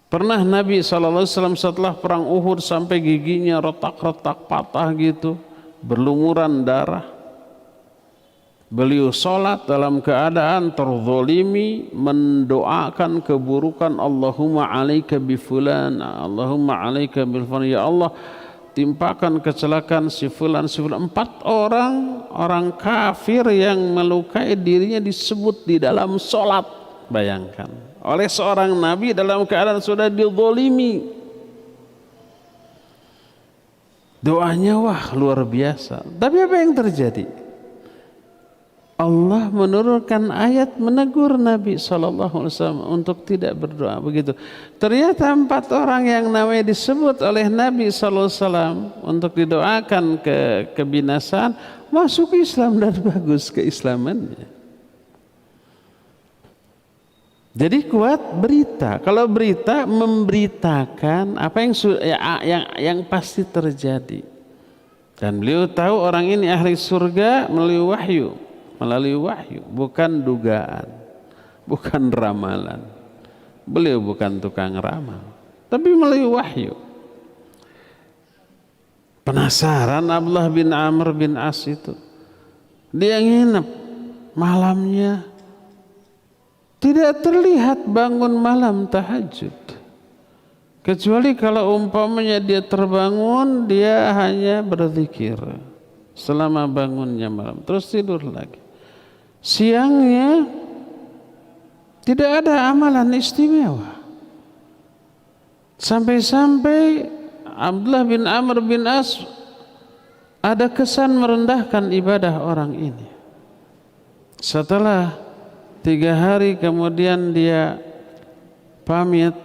Pernah Nabi SAW setelah perang Uhud sampai giginya retak-retak patah gitu, berlumuran darah. Beliau sholat dalam keadaan terzolimi, mendoakan keburukan, Allahumma alaika bifulan, Allahumma alaika bilfulan, ya Allah timpakan kecelakaan si fulan, si fulan. 4 orang kafir yang melukai dirinya disebut di dalam sholat, bayangkan, oleh seorang Nabi dalam keadaan sudah dizolimi. Doanya wah luar biasa. Tapi apa yang terjadi? Allah menurunkan ayat menegur Nabi SAW untuk tidak berdoa begitu. Ternyata 4 orang yang namanya disebut oleh Nabi SAW untuk didoakan kebinasaan masuk Islam dan bagus keislamannya. Jadi kuat berita. Kalau berita memberitakan apa yang pasti terjadi. Dan beliau tahu orang ini ahli surga melalui wahyu, bukan dugaan, bukan ramalan. Beliau bukan tukang ramal, tapi melalui wahyu. Penasaran Abdullah bin Amr bin As itu. Dia nginep malamnya, tidak terlihat bangun malam tahajud. Kecuali kalau umpamanya dia terbangun, dia hanya berzikir selama bangunnya malam, terus tidur lagi. Siangnya tidak ada amalan istimewa. Sampai-sampai Abdullah bin Amr bin As ada kesan merendahkan ibadah orang ini. Setelah 3 hari kemudian dia pamit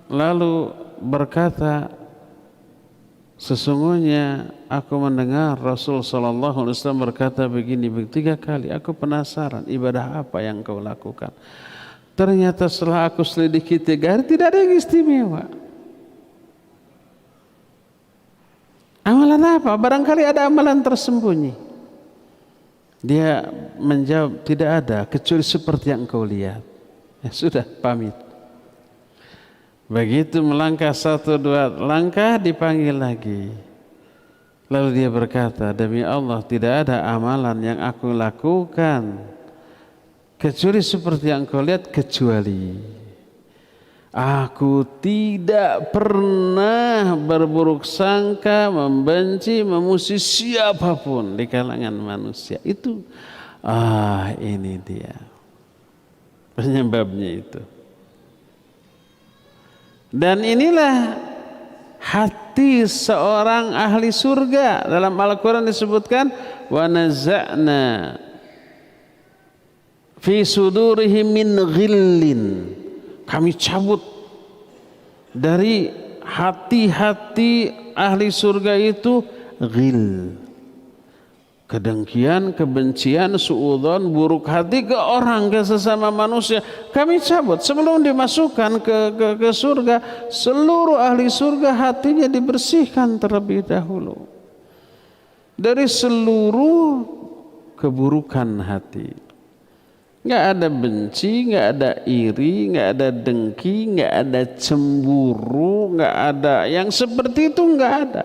lalu berkata, sesungguhnya aku mendengar Rasul SAW berkata begini 3 kali. Aku penasaran ibadah apa yang kau lakukan. Ternyata setelah aku selidiki 3 hari tidak ada yang istimewa. Amalan apa? Barangkali ada amalan tersembunyi. Dia menjawab, tidak ada kecuali seperti yang kau lihat. Ya sudah, pamit. Begitu melangkah 1-2 langkah dipanggil lagi. Lalu dia berkata, demi Allah tidak ada amalan yang aku lakukan kecuali seperti yang kau lihat, kecuali aku tidak pernah berburuk sangka, membenci, memuji siapapun di kalangan manusia. Itu ini dia penyebabnya itu. Dan inilah hati seorang ahli surga. Dalam Al-Quran disebutkan, wa naza'na fi sudurihim min ghillin. Kami cabut dari hati-hati ahli surga itu ghil, kedengkian, kebencian, suudzon, buruk hati ke orang, ke sesama manusia. Kami cabut sebelum dimasukkan ke surga. Seluruh ahli surga hatinya dibersihkan terlebih dahulu dari seluruh keburukan hati. Nggak ada benci, nggak ada iri, nggak ada dengki, nggak ada cemburu, nggak ada yang seperti itu, nggak ada.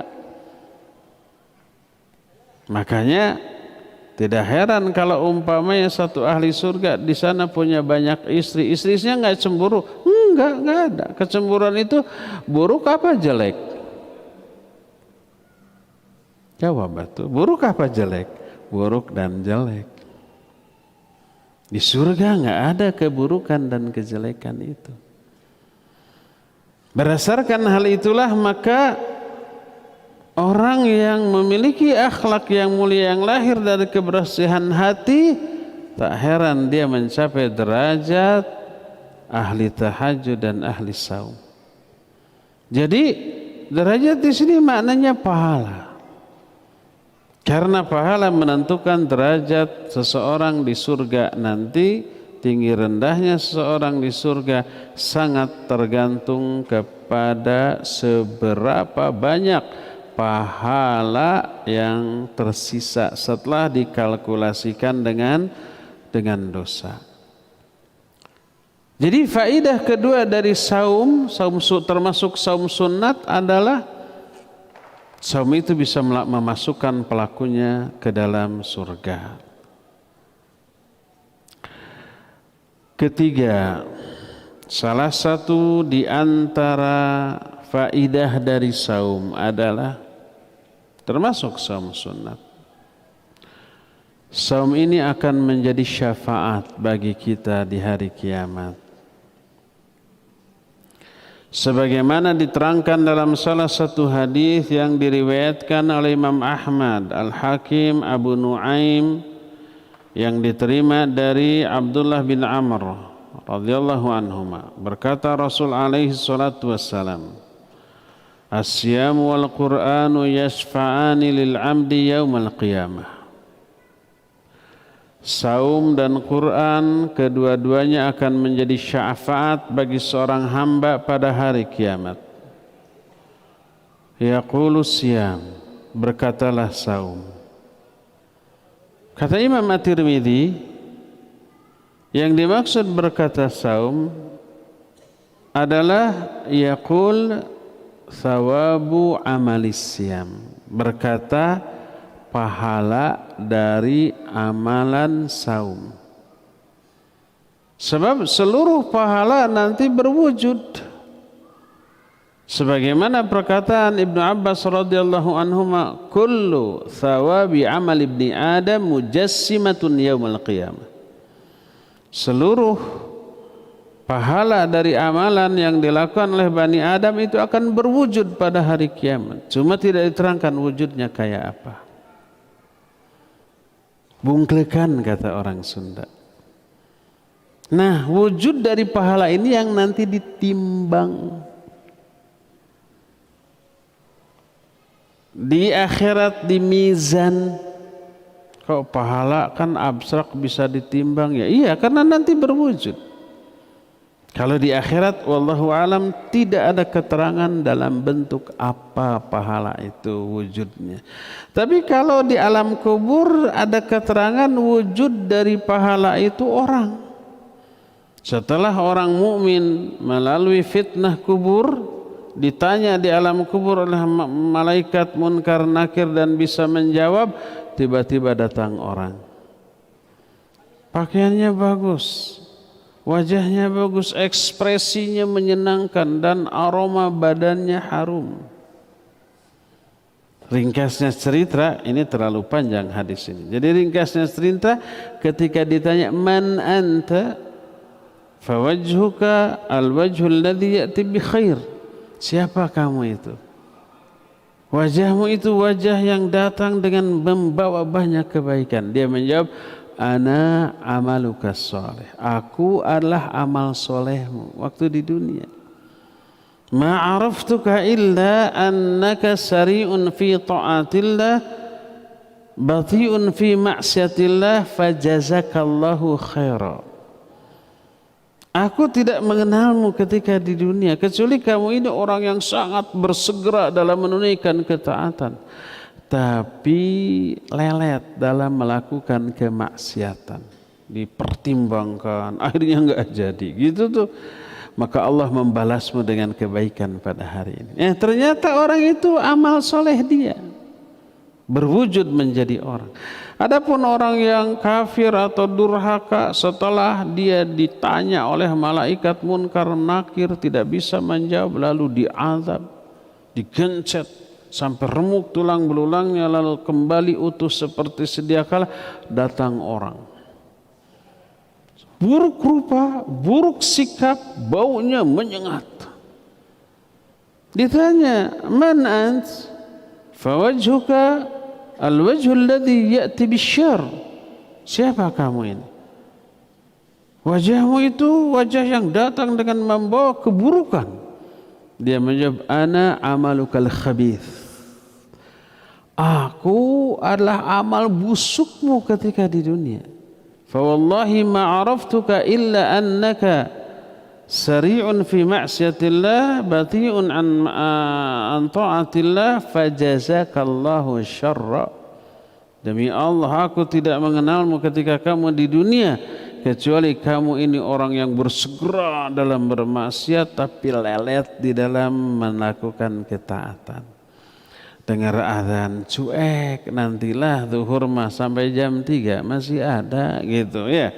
Makanya tidak heran kalau umpamanya satu ahli surga di sana punya banyak istri, istrinya nggak cemburu, nggak ada. Kecemburuan itu buruk apa jelek? Jawab batu, buruk apa jelek? Buruk dan jelek. Di surga nggak ada keburukan dan kejelekan itu. Berdasarkan hal itulah maka orang yang memiliki akhlak yang mulia yang lahir dari kebersihan hati, tak heran dia mencapai derajat ahli tahajud dan ahli saum. Jadi derajat di sini maknanya pahala. Karena pahala menentukan derajat seseorang di surga nanti tinggi rendahnya seseorang di surga sangat tergantung kepada seberapa banyak pahala yang tersisa setelah dikalkulasikan dengan dosa. Jadi faidah kedua dari saum termasuk saum sunat adalah saum itu bisa memasukkan pelakunya ke dalam surga. Ketiga, salah satu di antara faidah dari saum adalah termasuk saum sunat. Saum ini akan menjadi syafaat bagi kita di hari kiamat. Sebagaimana diterangkan dalam salah satu hadis yang diriwayatkan oleh Imam Ahmad, Al-Hakim, Abu Nuaim, yang diterima dari Abdullah bin Amr radhiyallahu anhuma, berkata Rasul alaihi salatu wassalam, as-siyam wal Qur'anu yashfa'ani lil 'abdi yaumal qiyamah. Saum dan Quran kedua-duanya akan menjadi syafaat bagi seorang hamba pada hari kiamat. Yaqulu siyam, berkatalah saum. Kata Imam At-Tirmidzi, yang dimaksud berkata saum adalah yaqul thawabu amalis siyam, berkata pahala dari amalan saum. Sebab seluruh pahala nanti berwujud. Sebagaimana perkataan Ibnu Abbas radhiyallahu anhuma, kullu thawabi amal ibni Adam mujassimatun yaumal qiyamah. Seluruh pahala dari amalan yang dilakukan oleh Bani Adam itu akan berwujud pada hari kiamat. Cuma tidak diterangkan wujudnya kayak apa. Bungklekan kata orang Sunda. Nah, wujud dari pahala ini yang nanti ditimbang di akhirat, di mizan. Kok pahala kan abstrak bisa ditimbang ya? Iya, karena nanti berwujud. Kalau di akhirat, wallahu alam, tidak ada keterangan dalam bentuk apa pahala itu wujudnya. Tapi kalau di alam kubur ada keterangan wujud dari pahala itu orang. Setelah orang mukmin melalui fitnah kubur, ditanya di alam kubur oleh malaikat Munkar Nakir dan bisa menjawab, tiba-tiba datang orang. Pakaiannya bagus, wajahnya bagus, ekspresinya menyenangkan dan aroma badannya harum. Ringkasnya cerita, ini terlalu panjang hadis ini. Jadi ringkasnya cerita, ketika ditanya man anta fawajhuka alwajhul ladzi ya'ti bi khair. Siapa kamu itu? Wajahmu itu wajah yang datang dengan membawa banyak kebaikan. Dia menjawab, ana amaluka soleh. Aku adalah amal solehmu waktu di dunia. Ma'araftuka illa annaka sari'un fi ta'atillah bati'un fi ma'siyatillah fajazakallahu khaira. Aku tidak mengenalmu ketika di dunia kecuali kamu ini orang yang sangat bersegera dalam menunaikan ketaatan, tapi lelet dalam melakukan kemaksiatan. Dipertimbangkan, akhirnya enggak jadi. Gitu tuh. Maka Allah membalasmu dengan kebaikan pada hari ini. Ternyata orang itu amal soleh dia berwujud menjadi orang. Adapun orang yang kafir atau durhaka, setelah dia ditanya oleh malaikat Munkar Nakir tidak bisa menjawab, lalu diazab, digencet sampai remuk tulang belulangnya, lalu kembali utuh seperti sedia kala, datang orang buruk rupa, buruk sikap, baunya menyengat. Ditanya, man ant? Fawajhuka al-wajhul ladzi ya'ti bisyarr. Siapa kamu ini? Wajahmu itu wajah yang datang dengan membawa keburukan. Dia menjawab, ana amalukal khabith. Aku adalah amal busukmu ketika di dunia. Fawallahi ma araftuka illa annaka sari'un fi ma'siyatillah bati'un an ta'atillah fajazakallahu syarra. Demi Allah, aku tidak mengenalmu ketika kamu di dunia kecuali kamu ini orang yang bersegera dalam bermaksiat tapi lelet di dalam melakukan ketaatan. Dengar azan cuek, nantilah zuhur mah sampai jam 3 masih ada gitu ya.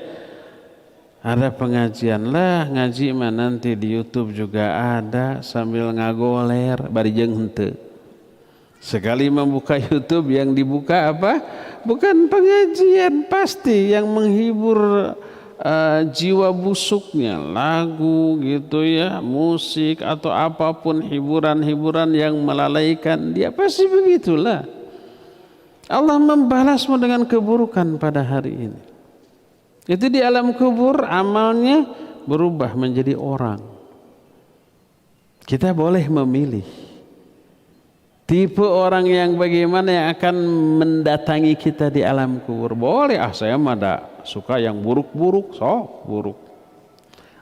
Ada pengajian lah, ngaji mah nanti di YouTube juga ada sambil ngagoler bari jeung henteu. Sekali membuka YouTube yang dibuka apa? Bukan pengajian, pasti yang menghibur jiwa busuknya, lagu gitu ya, musik atau apapun hiburan-hiburan yang melalaikan dia, pasti begitulah. Allah membalasmu dengan keburukan pada hari ini. Itu di alam kubur amalnya berubah menjadi orang. Kita boleh memilih tipe orang yang bagaimana yang akan mendatangi kita di alam kubur. Boleh, saya mah suka yang buruk-buruk, buruk.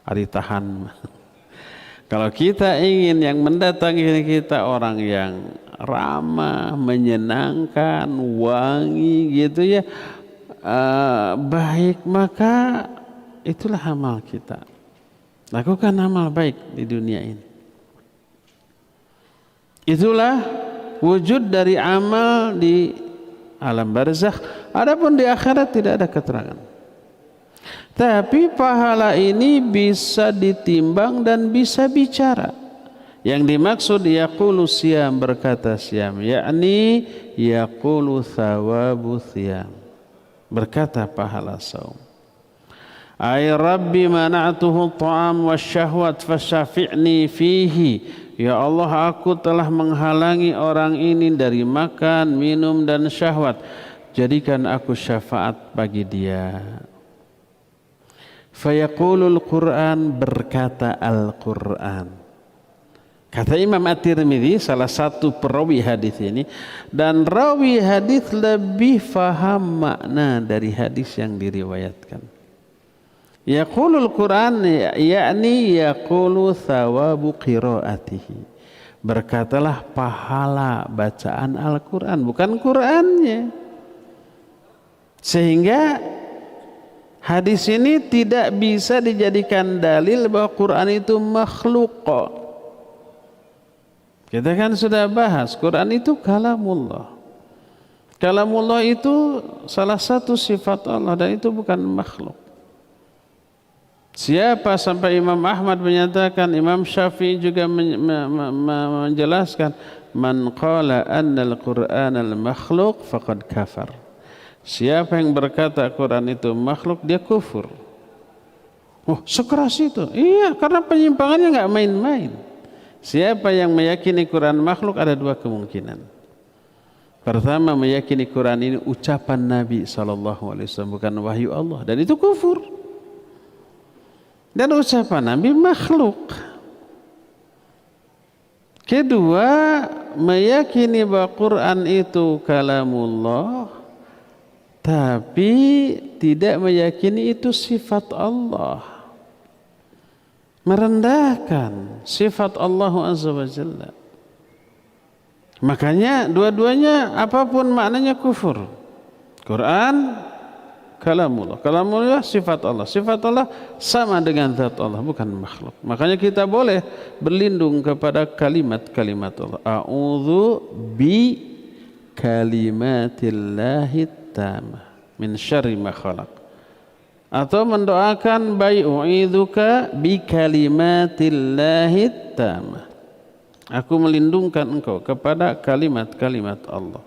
Ari tahan. Kalau kita ingin yang mendatangi kita orang yang ramah, menyenangkan, wangi gitu ya, baik, maka itulah amal kita. Lakukan amal baik di dunia ini. Itulah wujud dari amal di alam barzakh. Adapun di akhirat tidak ada keterangan. Tapi pahala ini bisa ditimbang dan bisa bicara. Yang dimaksud yaqulu siyam, berkata siyam, yakni yaqulu thawabu siyam, berkata pahala saum. Ay Rabbi mana'tuhu ta'am wasyahwat fasyafi'ni fihi. Ya Allah, aku telah menghalangi orang ini dari makan, minum dan syahwat. Jadikan aku syafaat bagi dia. Fayaqulul Qur'an, berkata Al-Qur'an. Kata Imam At-Tirmidzi, salah satu perawi hadis ini, dan rawi hadis lebih faham makna dari hadis yang diriwayatkan. Yaqulul Quran, yakni yaqulu thawabu qiraatihi, berkatalah pahala bacaan Al-Quran, bukan Qurannya. Sehingga hadis ini tidak bisa dijadikan dalil bahwa Quran itu makhluk. Kita kan sudah bahas, Quran itu kalamullah. Kalamullah itu salah satu sifat Allah dan itu bukan makhluk. Siapa sampai Imam Ahmad menyatakan, Imam Syafi'i juga menjelaskan, man qala anna al-Qur'an al-makhluq faqad kafar. Siapa yang berkata Quran itu makhluk, dia kufur. Oh, sekeras itu? Iya, karena penyimpangannya enggak main-main. Siapa yang meyakini Quran makhluk, ada dua kemungkinan. Pertama, meyakini Quran ini ucapan Nabi SAW, bukan wahyu Allah, dan itu kufur. Dan ucapan Nabi makhluk. Kedua, meyakini bahwa Quran itu kalamullah, tapi tidak meyakini itu sifat Allah. Merendahkan sifat Allah Azza wa Jalla. Makanya dua-duanya apapun maknanya kufur. Quran kalamullah, kalamullah sifat Allah, sifat Allah sama dengan zat Allah, bukan makhluk. Makanya kita boleh berlindung kepada kalimat-kalimat Allah. A'udzu bi kalimatillahi tammah min syarri ma khalaq. Atau mendoakan bai'u'idzuka bi kalimatillahi tammah. Aku melindungkan engkau kepada kalimat-kalimat Allah.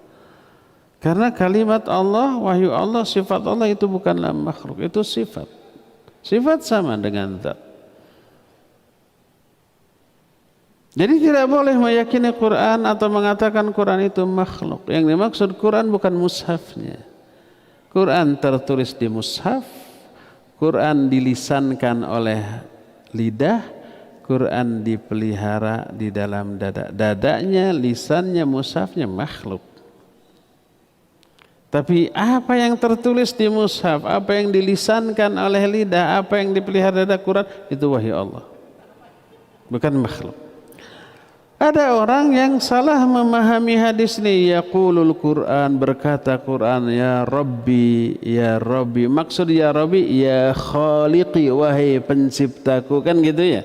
Karena kalimat Allah, wahyu Allah, sifat Allah itu bukanlah makhluk, itu sifat. Sifat sama dengan zat. Jadi tidak boleh meyakini Quran atau mengatakan Quran itu makhluk. Yang dimaksud Quran bukan mushafnya. Quran tertulis di mushaf, Quran dilisankan oleh lidah, Quran dipelihara di dalam dada. Dadanya, lisannya, mushafnya makhluk. Tapi apa yang tertulis di mushaf, apa yang dilisankan oleh lidah, apa yang dipelihara dari Quran, itu wahyu Allah, bukan makhluk. Ada orang yang salah memahami hadis ini. Yaqulul Quran, berkata Quran, ya Rabbi, ya Rabbi. Maksud ya Rabbi, ya Khaliqi, wahai penciptaku, kan gitu ya.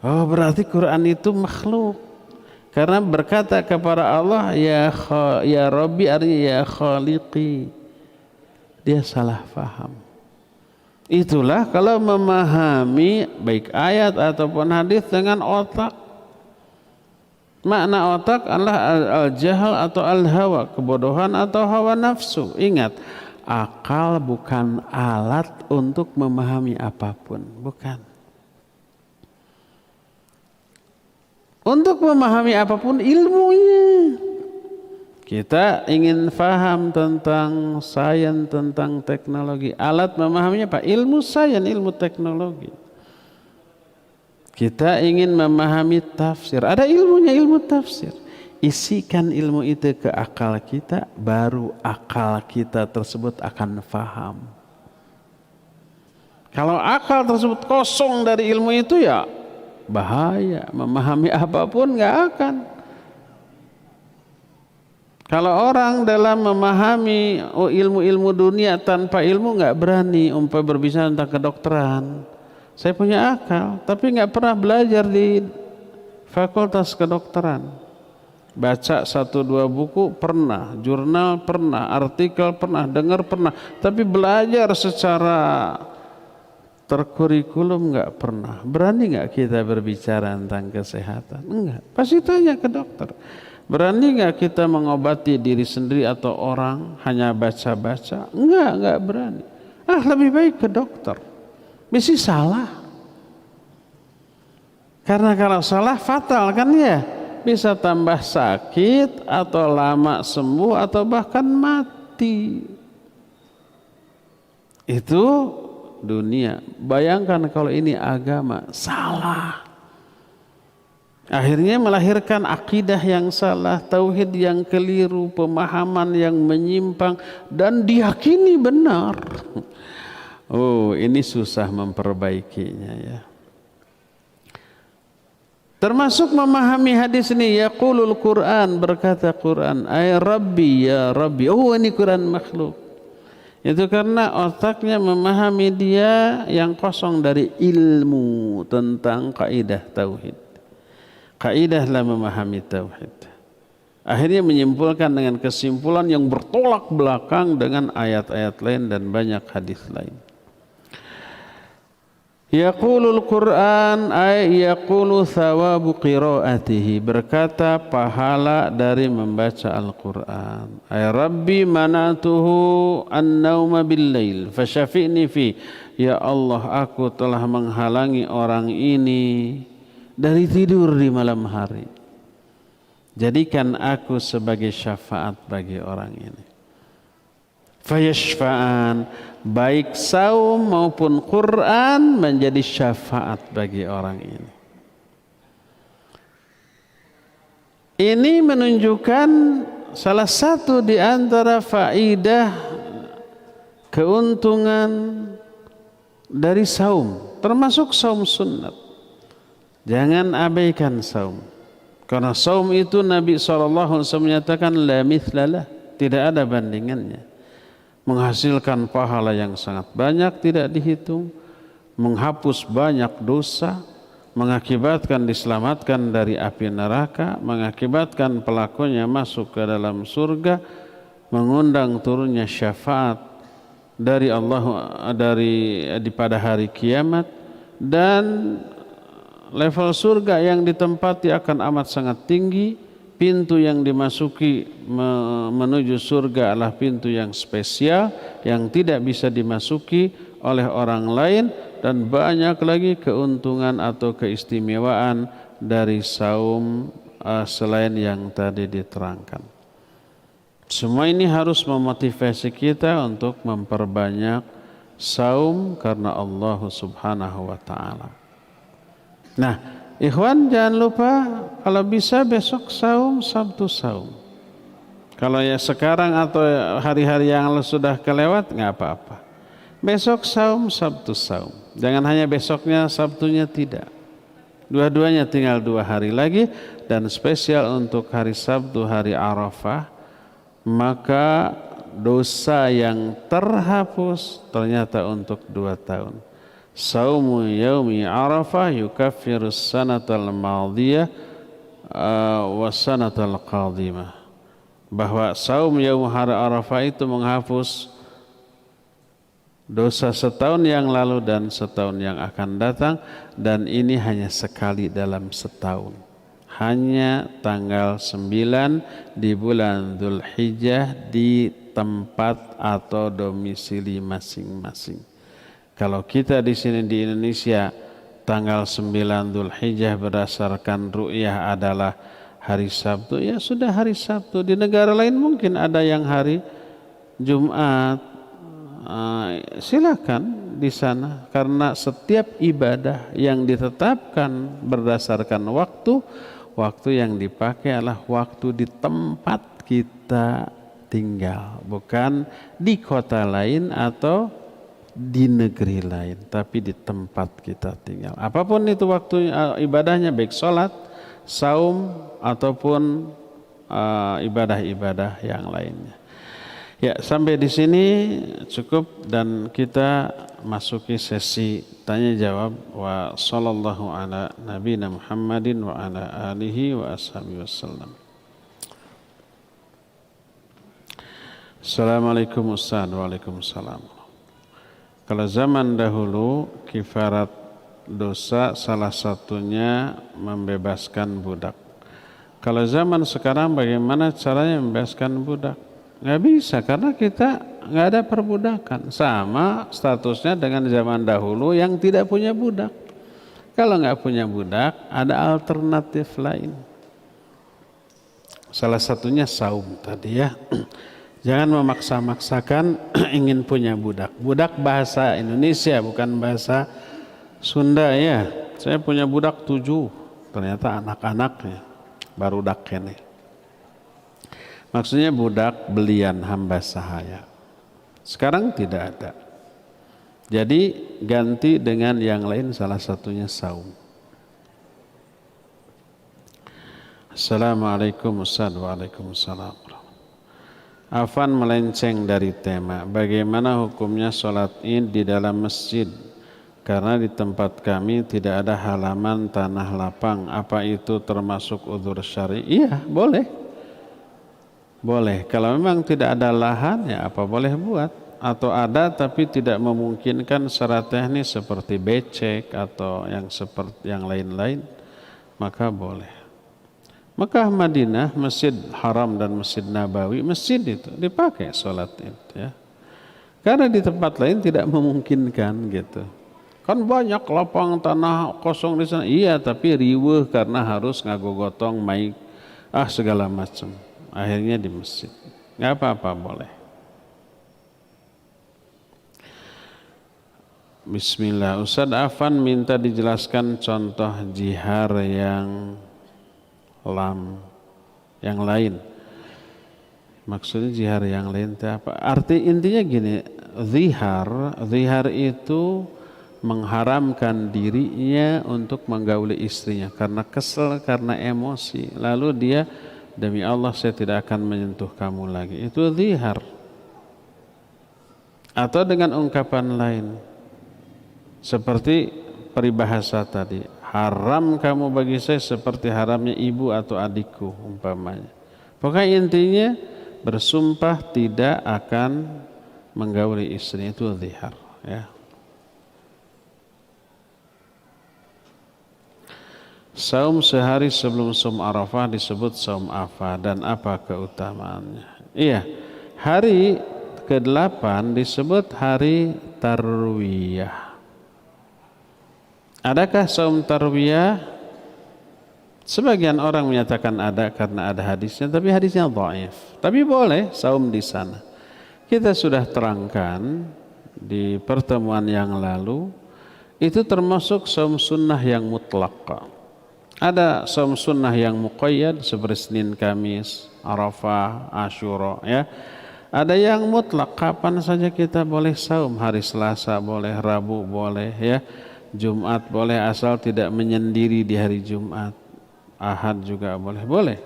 Oh, berarti Quran itu makhluk. Karena berkata kepada Allah ya Rabbi, artinya ya Khaliqi. Dia salah faham. Itulah kalau memahami baik ayat ataupun hadis dengan otak. Makna otak adalah al-jahal atau al-hawa, kebodohan atau hawa nafsu. Ingat, akal bukan alat untuk memahami apapun, bukan. Untuk memahami apapun ilmunya. Kita ingin paham tentang sains, tentang teknologi. Alat memahaminya apa? Ilmu sains, ilmu teknologi. Kita ingin memahami tafsir. Ada ilmunya, ilmu tafsir. Isikan ilmu itu ke akal kita, baru akal kita tersebut akan paham. Kalau akal tersebut kosong dari ilmu itu, ya bahaya, memahami apapun nggak akan. Kalau orang dalam memahami ilmu-ilmu dunia tanpa ilmu nggak berani berbicara tentang kedokteran. Saya punya akal, tapi nggak pernah belajar di fakultas kedokteran. Baca 1-2 buku pernah, jurnal pernah, artikel pernah, dengar pernah, tapi belajar secara terkurikulum nggak pernah. Berani nggak kita berbicara tentang kesehatan? Enggak. Pasti tanya ke dokter. Berani nggak kita mengobati diri sendiri atau orang hanya baca-baca? Enggak berani. Lebih baik ke dokter. Mesti salah. Karena kalau salah fatal kan ya. Bisa tambah sakit atau lama sembuh atau bahkan mati. Itu dunia. Bayangkan kalau ini agama, salah. Akhirnya melahirkan akidah yang salah, tauhid yang keliru, pemahaman yang menyimpang dan diyakini benar. Oh, ini susah memperbaikinya ya. Termasuk memahami hadis ini, yaqulul Quran, berkata Quran, ay Rabbi ya Rabbi. Oh, ini Quran makhluk. Itu karena otaknya memahami dia yang kosong dari ilmu tentang kaidah tauhid. Kaidahlah memahami tauhid. Akhirnya menyimpulkan dengan kesimpulan yang bertolak belakang dengan ayat-ayat lain dan banyak hadis lain. Yaqulul Quran ay yaqulu thawabu qiraatihi, berkata pahala dari membaca Al-Quran. Ay Rabbi manatuhu an-nauma bil-lail fasyafi'ni fi. Ya Allah, aku telah menghalangi orang ini dari tidur di malam hari. Jadikan aku sebagai syafaat bagi orang ini. Fayashfa'an, baik saum maupun Quran menjadi syafaat bagi orang ini. Ini menunjukkan salah satu di antara faidah keuntungan dari saum, termasuk saum sunnat. Jangan abaikan saum. Karena saum itu Nabi SAW menyatakan la mithlalah, tidak ada bandingannya. Menghasilkan pahala yang sangat banyak tidak dihitung, menghapus banyak dosa, mengakibatkan diselamatkan dari api neraka, mengakibatkan pelakunya masuk ke dalam surga, mengundang turunnya syafaat dari Allah di pada hari kiamat, dan level surga yang ditempati akan amat sangat tinggi. Pintu yang dimasuki menuju surga adalah pintu yang spesial yang tidak bisa dimasuki oleh orang lain, dan banyak lagi keuntungan atau keistimewaan dari saum selain yang tadi diterangkan. Semua ini harus memotivasi kita untuk memperbanyak saum karena Allah Subhanahu wa taala. Nah, ikhwan jangan lupa kalau bisa besok saum, Sabtu saum. Kalau ya sekarang atau hari-hari yang sudah kelewat nggak apa-apa. Besok saum, Sabtu saum. Jangan hanya besoknya, Sabtunya tidak. Dua-duanya tinggal 2 hari lagi, dan spesial untuk hari Sabtu, hari Arafah, maka dosa yang terhapus ternyata untuk 2 tahun. Saumu yaumi Arafah yukaffirus sanatal madiyah wa sanatal qadimah. Bahwa saum yaum hari Arafah itu menghapus dosa setahun yang lalu dan setahun yang akan datang, dan ini hanya sekali dalam setahun. Hanya tanggal 9 di bulan Dzulhijjah di tempat atau domisili masing-masing. Kalau kita di sini di Indonesia tanggal 9 Dzulhijjah berdasarkan ru'yah adalah hari Sabtu, ya sudah hari Sabtu. Di negara lain mungkin ada yang hari Jumat. Silakan di sana, karena setiap ibadah yang ditetapkan berdasarkan waktu yang dipakai adalah waktu di tempat kita tinggal, bukan di kota lain atau di negeri lain, tapi di tempat kita tinggal. Apapun itu waktu ibadahnya, baik sholat, saum ataupun ibadah-ibadah yang lainnya. Ya, sampai di sini cukup, dan kita masuki sesi tanya jawab. Wa sallallahu ala nabiyina Muhammadin wa ala alihi wa ashabihi wasallam. Assalamualaikum Ustaz. Waalaikumsalam. Kalau zaman dahulu kifarat dosa salah satunya membebaskan budak. Kalau zaman sekarang bagaimana caranya membebaskan budak? Nggak bisa, karena kita nggak ada perbudakan. Sama statusnya dengan zaman dahulu yang tidak punya budak. Kalau nggak punya budak, ada alternatif lain. Salah satunya saum tadi ya. Jangan memaksa-maksakan ingin punya budak. Budak bahasa Indonesia, bukan bahasa Sunda ya. Saya punya budak 7, ternyata anak-anaknya barudak ini. Maksudnya budak belian hamba sahaya. Sekarang tidak ada. Jadi ganti dengan yang lain, salah satunya saum. Assalamualaikum Ustaz. Waalaikumsalam. Afan melenceng dari tema. Bagaimana hukumnya sholat Id di dalam masjid? Karena di tempat kami tidak ada halaman tanah lapang. Apa itu termasuk udzur syar'i? Iya, boleh. Boleh, kalau memang tidak ada lahan ya apa boleh buat, atau ada tapi tidak memungkinkan secara teknis seperti becek atau yang seperti yang lain-lain, maka boleh. Mekah, Madinah, Masjid Haram dan Masjid Nabawi, masjid itu dipakai sholat itu ya. Karena di tempat lain tidak memungkinkan gitu. Kan banyak lapang tanah kosong di sana. Iya, tapi riweuh karena harus ngagogotong maik segala macam. Akhirnya di masjid. Nggak apa-apa, boleh. Bismillah. Ustaz Afan minta dijelaskan contoh jihar yang lain. Maksudnya jihar yang lain itu apa? Intinya gini, zihar itu mengharamkan dirinya untuk menggauli istrinya karena kesel, karena emosi. Lalu dia, demi Allah saya tidak akan menyentuh kamu lagi. Itu zihar. Atau dengan ungkapan lain seperti peribahasa tadi, haram kamu bagi saya seperti haramnya ibu atau adikku umpamanya. Pokoknya intinya bersumpah tidak akan menggauli istri, itu zihar ya. Saum sehari sebelum saum Arafah disebut saum apa dan apa keutamaannya? Iya, hari ke-8 disebut hari Tarwiyah. Adakah saum Tarwiyah? Sebagian orang menyatakan ada karena ada hadisnya, tapi hadisnya dhaif. Tapi boleh saum di sana. Kita sudah terangkan di pertemuan yang lalu, itu termasuk saum sunnah yang mutlaq. Ada saum sunnah yang muqayyad seperti Senin, Kamis, Arafah, Asyura ya. Ada yang mutlak, kapan saja kita boleh saum, hari Selasa boleh, Rabu boleh ya, Jumat boleh asal tidak menyendiri di hari Jumat. Ahad juga boleh, boleh.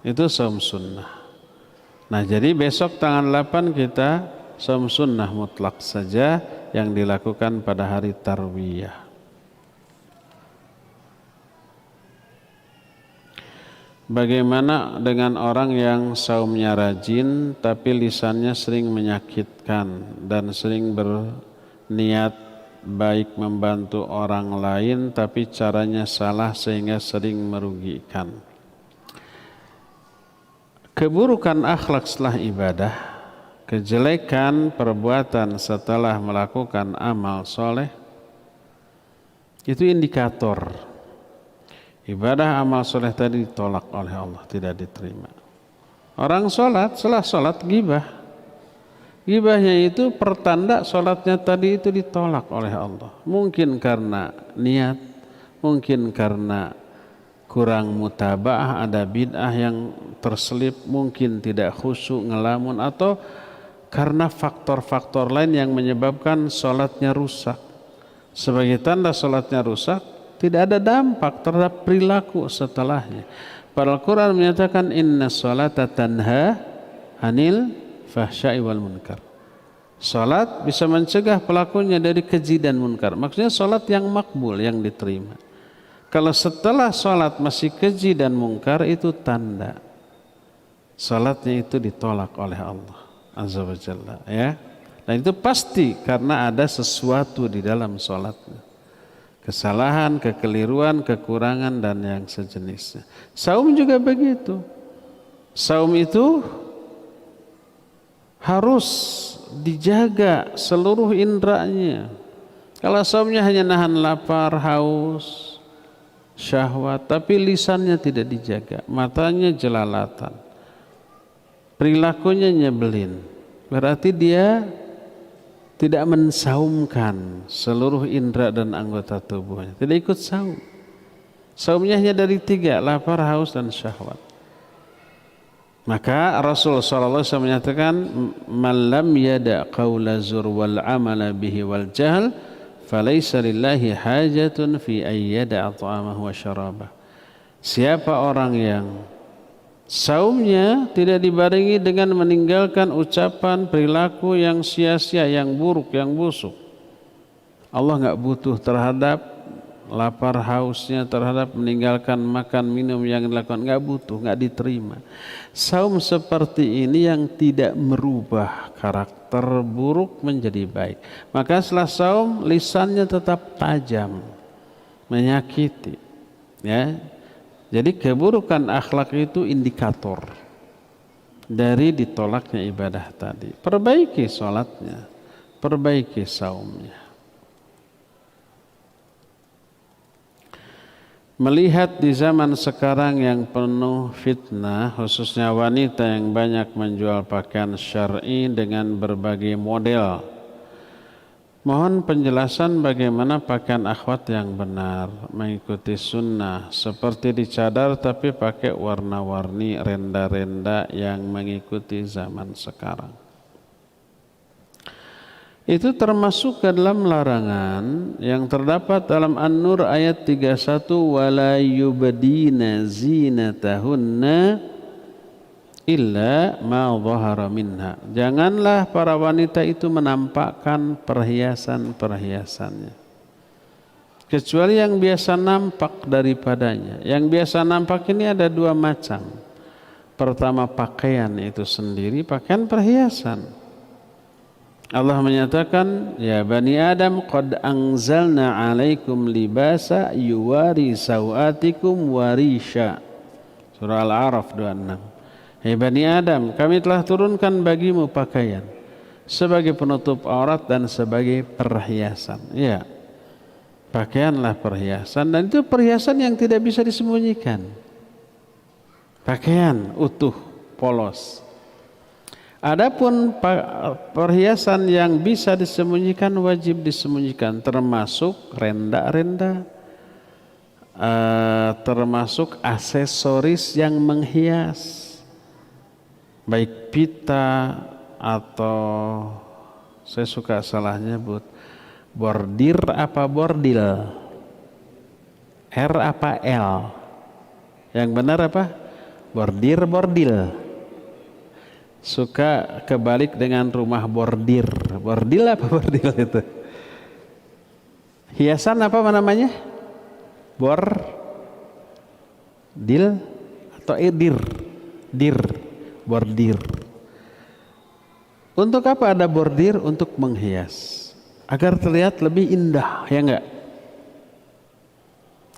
Itu saum sunnah. Nah, jadi besok tanggal 8 kita saum sunnah mutlak saja yang dilakukan pada hari Tarwiyah. Bagaimana dengan orang yang saumnya rajin tapi lisannya sering menyakitkan dan sering berniat baik membantu orang lain tapi caranya salah sehingga sering merugikan? Keburukan akhlak setelah ibadah, kejelekan perbuatan setelah melakukan amal soleh, itu indikator ibadah amal soleh tadi ditolak oleh Allah, tidak diterima. Orang sholat, setelah sholat gibah. Gibahnya itu pertanda sholatnya tadi itu ditolak oleh Allah. Mungkin karena niat, mungkin karena kurang mutaba'ah, ada bid'ah yang terselip, mungkin tidak khusyuk, ngelamun, atau karena faktor-faktor lain yang menyebabkan sholatnya rusak. Sebagai tanda sholatnya rusak, tidak ada dampak terhadap perilaku setelahnya. Padahal Quran menyatakan inna sholata tanha anil fahsya'i wal munkar. Salat bisa mencegah pelakunya dari keji dan munkar. Maksudnya salat yang makbul, yang diterima. Kalau setelah salat masih keji dan munkar, itu tanda salatnya itu ditolak oleh Allah Azza wa Jalla ya. Dan itu pasti karena ada sesuatu di dalam salatnya. Kesalahan, kekeliruan, kekurangan dan yang sejenisnya. Saum juga begitu. Saum itu harus dijaga seluruh indranya. Kalau saumnya hanya nahan lapar, haus, syahwat, tapi lisannya tidak dijaga, matanya jelalatan, perilakunya nyebelin, berarti dia tidak mensaumkan seluruh indera dan anggota tubuhnya, tidak ikut saum. Saumnya hanya dari 3, lapar, haus, dan syahwat. Maka Rasulullah SAW menyatakan, "Man lam yada qawla zur wal amala bihi wal jahl, falaysa lillahi hajatun fi ayyada ta'amahu wa syarabah." Siapa orang yang saumnya tidak dibarengi dengan meninggalkan ucapan perilaku yang sia-sia, yang buruk, yang busuk, Allah enggak butuh terhadap lapar hausnya, terhadap meninggalkan makan minum yang dilakukan, enggak butuh, enggak diterima. Saum seperti ini yang tidak merubah karakter buruk menjadi baik. Maka setelah saum lisannya tetap tajam, menyakiti, ya. Jadi keburukan akhlak itu indikator dari ditolaknya ibadah tadi. Perbaiki sholatnya, perbaiki saumnya. Melihat di zaman sekarang yang penuh fitnah, khususnya wanita yang banyak menjual pakaian syar'i dengan berbagai model, mohon penjelasan bagaimana pakaian akhwat yang benar, mengikuti sunnah, seperti di cadar tapi pakai warna-warni, renda-renda yang mengikuti zaman sekarang. Itu termasuk ke dalam larangan yang terdapat dalam An-Nur ayat 31, wala yubdina zinatahunna illa ma dhahara minha. Janganlah para wanita itu menampakkan perhiasan-perhiasannya kecuali yang biasa nampak daripadanya. Yang biasa nampak ini ada 2 macam. Pertama, pakaian itu sendiri, pakaian perhiasan. Allah menyatakan, ya bani Adam qad anzalna alaikum libasa yuwari sawatikum warisha. Surah Al-A'raf 26. Hai bani Adam, kami telah turunkan bagimu pakaian sebagai penutup aurat dan sebagai perhiasan. Ya, pakaianlah perhiasan, dan itu perhiasan yang tidak bisa disembunyikan. Pakaian utuh, polos. Adapun perhiasan yang bisa disembunyikan wajib disembunyikan, termasuk renda-renda, termasuk aksesoris yang menghias. baik pita atau saya suka salah nyebut bordir apa bordil, R apa L, yang benar apa bordir bordil. Suka kebalik dengan rumah bordir, bordil apa bordil itu, hiasan apa namanya, bordil atau dir, bordir. Untuk apa ada bordir? Untuk menghias agar terlihat lebih indah, ya enggak?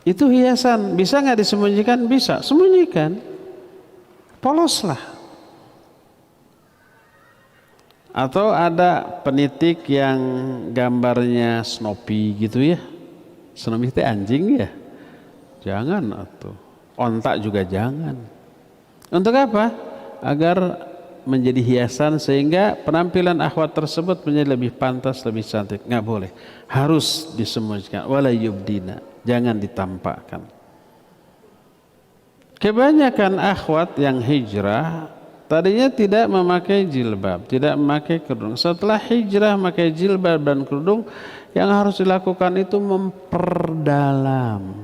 Itu hiasan. Bisa nggak disembunyikan? Bisa, sembunyikan, poloslah. Atau ada penitik yang gambarnya Snoopy gitu ya, Snoopy itu anjing ya, jangan atuh. Ontak juga jangan. Untuk apa? Agar menjadi hiasan sehingga penampilan akhwat tersebut menjadi lebih pantas, lebih cantik. Nggak boleh, harus disembunyikan. Wala yubdina, jangan ditampakkan. Kebanyakan akhwat yang hijrah tadinya tidak memakai jilbab, tidak memakai kerudung. Setelah hijrah memakai jilbab dan kerudung, yang harus dilakukan itu memperdalam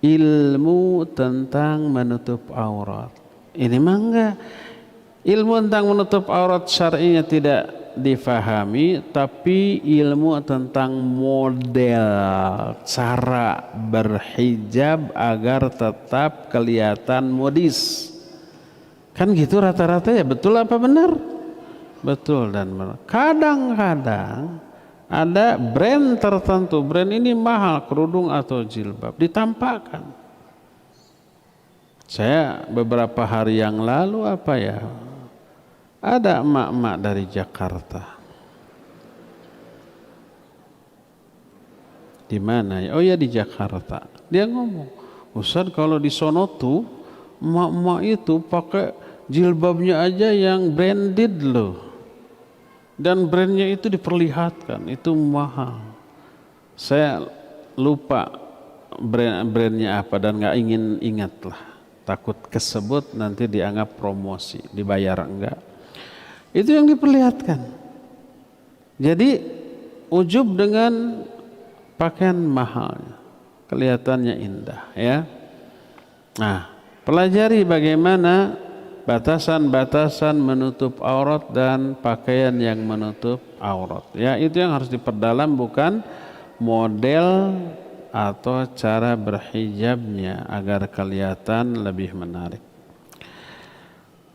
ilmu tentang menutup aurat. Ini mah enggak. Ilmu tentang menutup aurat syar'inya tidak difahami, tapi ilmu tentang model cara berhijab agar tetap kelihatan modis. Kan gitu rata-rata ya, betul apa benar? Betul dan benar. Kadang-kadang ada brand tertentu, brand ini mahal, kerudung atau jilbab, ditampakkan. Saya beberapa hari yang lalu ada emak-emak dari Jakarta. Di mana ya? Oh ya, di Jakarta. Dia ngomong, Ustaz, kalau di sono tuh emak-emak itu pakai jilbabnya aja yang branded loh. Dan brandnya itu diperlihatkan, itu mahal. Saya lupa brandnya apa dan nggak ingin ingat lah. Takut kesebut nanti dianggap promosi, dibayar enggak. Itu yang diperlihatkan. Jadi ujub dengan pakaian mahalnya, kelihatannya indah ya. Nah, pelajari bagaimana batasan-batasan menutup aurat dan pakaian yang menutup aurat. Ya, itu yang harus diperdalam, bukan model atau cara berhijabnya agar kelihatan lebih menarik.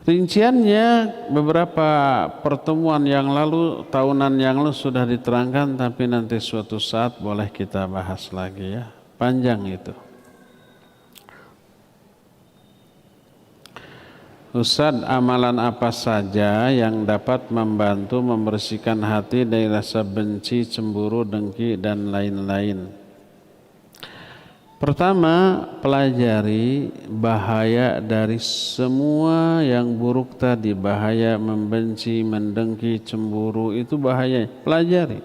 Rinciannya beberapa pertemuan yang lalu, tahunan yang lalu sudah diterangkan, tapi nanti suatu saat boleh kita bahas lagi ya. Panjang itu. Ustaz, amalan apa saja yang dapat membantu membersihkan hati dari rasa benci, cemburu, dengki, dan lain-lain? Pertama, pelajari bahaya dari semua yang buruk tadi. Bahaya membenci, mendengki, cemburu, itu bahaya. Pelajari.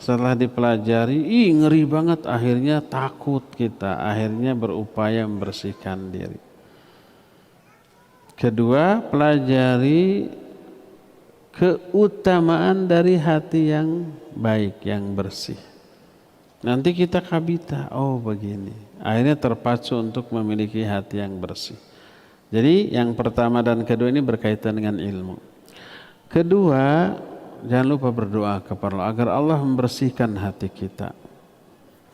Setelah dipelajari, ngeri banget, akhirnya takut kita. Akhirnya berupaya membersihkan diri. Kedua, pelajari keutamaan dari hati yang baik, yang bersih. Nanti kita kabita, oh begini. Akhirnya terpacu untuk memiliki hati yang bersih. Jadi yang pertama dan kedua ini berkaitan dengan ilmu. Kedua, jangan lupa berdoa kepada Allah agar Allah membersihkan hati kita.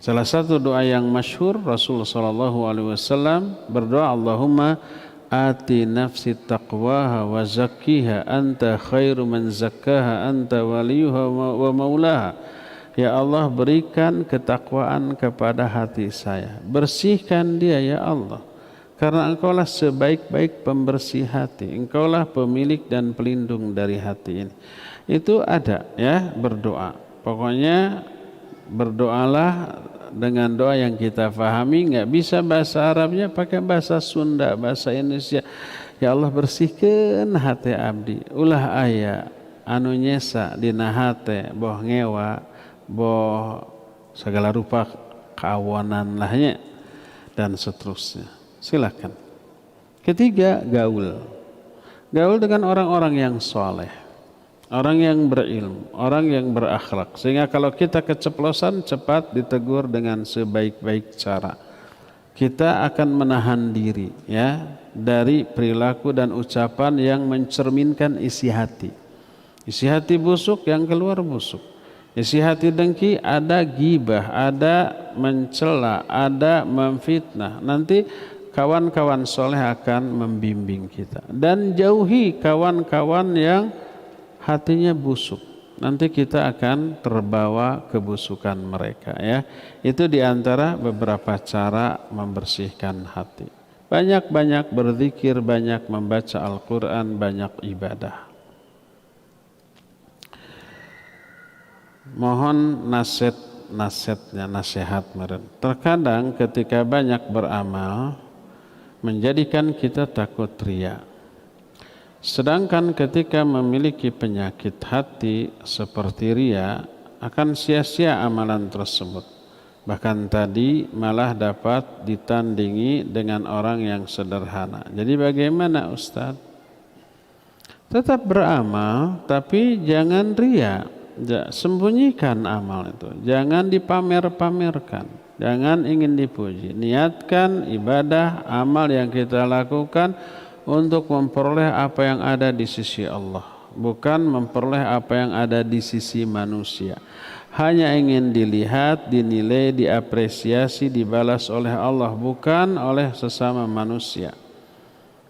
Salah satu doa yang masyhur Rasulullah SAW berdoa, Allahumma ati nafsi taqwaha wa zakkiha anta khairu man zakkaha anta waliyuha wa maulaha. Ya Allah, berikan ketakwaan kepada hati saya. Bersihkan dia ya Allah. Karena Engkaulah sebaik-baik pembersih hati. Engkaulah pemilik dan pelindung dari hati ini. Itu ada ya, berdoa. Pokoknya berdoalah dengan doa yang kita fahami. Nggak bisa bahasa Arabnya, pakai bahasa Sunda, bahasa Indonesia. Ya Allah, bersihkan hati abdi. Ulah aya anu nyesa dina hate boh ngewa, boh segala rupa keawanan lahnya dan seterusnya. Silakan. Ketiga, gaul. gaul dengan orang-orang yang soleh, orang yang berilmu, orang yang berakhlak. Sehingga kalau kita keceplosan cepat ditegur dengan sebaik-baik cara. Kita akan menahan diri ya dari perilaku dan ucapan yang mencerminkan isi hati. Isi hati busuk, yang keluar busuk. Isi hati dengki, ada gibah, ada mencela, ada memfitnah. Nanti kawan-kawan soleh akan membimbing kita. Dan jauhi kawan-kawan yang hatinya busuk. Nanti kita akan terbawa kebusukan mereka ya. Itu diantara beberapa cara membersihkan hati. Banyak-banyak berzikir, banyak membaca Al-Quran, banyak ibadah. Mohon nasihat meren. Terkadang ketika banyak beramal menjadikan kita takut riya. Sedangkan ketika memiliki penyakit hati seperti riya akan sia-sia amalan tersebut. Bahkan tadi malah dapat ditandingi dengan orang yang sederhana. Jadi bagaimana Ustaz? Tetap beramal tapi jangan riya. Sembunyikan amal itu. Jangan dipamer-pamerkan. Jangan ingin dipuji. Niatkan ibadah, amal yang kita lakukan untuk memperoleh apa yang ada di sisi Allah, bukan memperoleh apa yang ada di sisi manusia. Hanya ingin dilihat, dinilai, diapresiasi, dibalas oleh Allah, bukan oleh sesama manusia.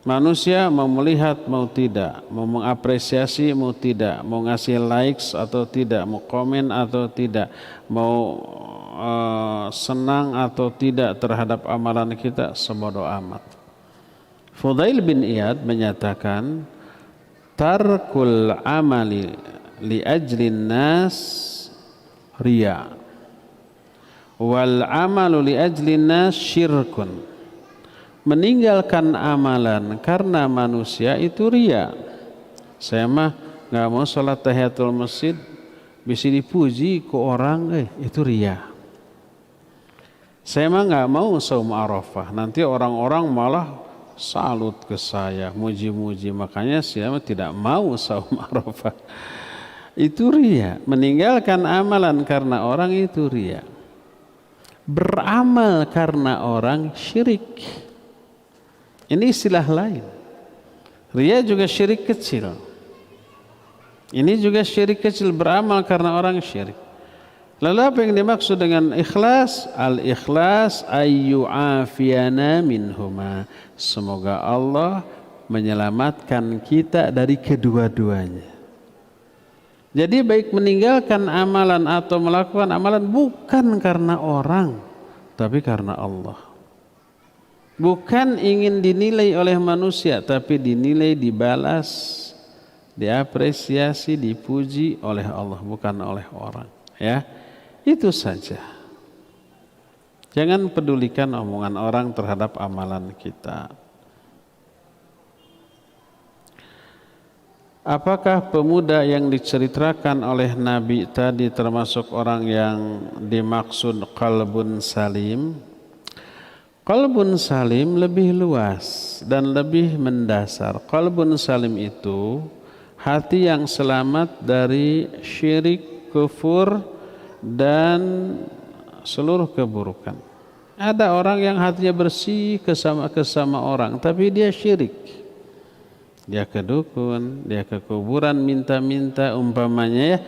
Manusia mau melihat mau tidak, mau mengapresiasi mau tidak, mau ngasih likes atau tidak, mau komen atau tidak, mau senang atau tidak terhadap amalan kita, sebodoh amat. Fudail bin Iyad menyatakan tarkul amali li ajlin nas riya wal amalu li ajlin nas syirkun. Meninggalkan amalan karena manusia itu riya. Saya mah nggak mau sholat tahiyatul masjid bisa dipuji ke orang, itu riya. Saya mah nggak mau saum Arafah, nanti orang-orang malah salut ke saya, muji-muji. Makanya saya tidak mau saum Arafah. Itu riya. Meninggalkan amalan karena orang itu riya. Beramal karena orang syirik. Ini istilah lain. Riya juga syirik kecil. Ini juga syirik kecil, beramal karena orang syirik. Lalu apa yang dimaksud dengan ikhlas? Al-ikhlas ayyu'afiyana minhuma. Semoga Allah menyelamatkan kita dari kedua-duanya. Jadi baik meninggalkan amalan atau melakukan amalan bukan karena orang, tapi karena Allah. Bukan ingin dinilai oleh manusia, tapi dinilai, dibalas, diapresiasi, dipuji oleh Allah, bukan oleh orang. Ya, itu saja. Jangan pedulikan omongan orang terhadap amalan kita. Apakah pemuda yang diceritakan oleh Nabi tadi termasuk orang yang dimaksud qalbun salim? Qalbun salim lebih luas dan lebih mendasar. Qalbun salim itu hati yang selamat dari syirik, kufur, dan seluruh keburukan. Ada orang yang hatinya bersih kesama orang, tapi dia syirik. Dia ke dukun, dia ke kuburan minta-minta umpamanya ya.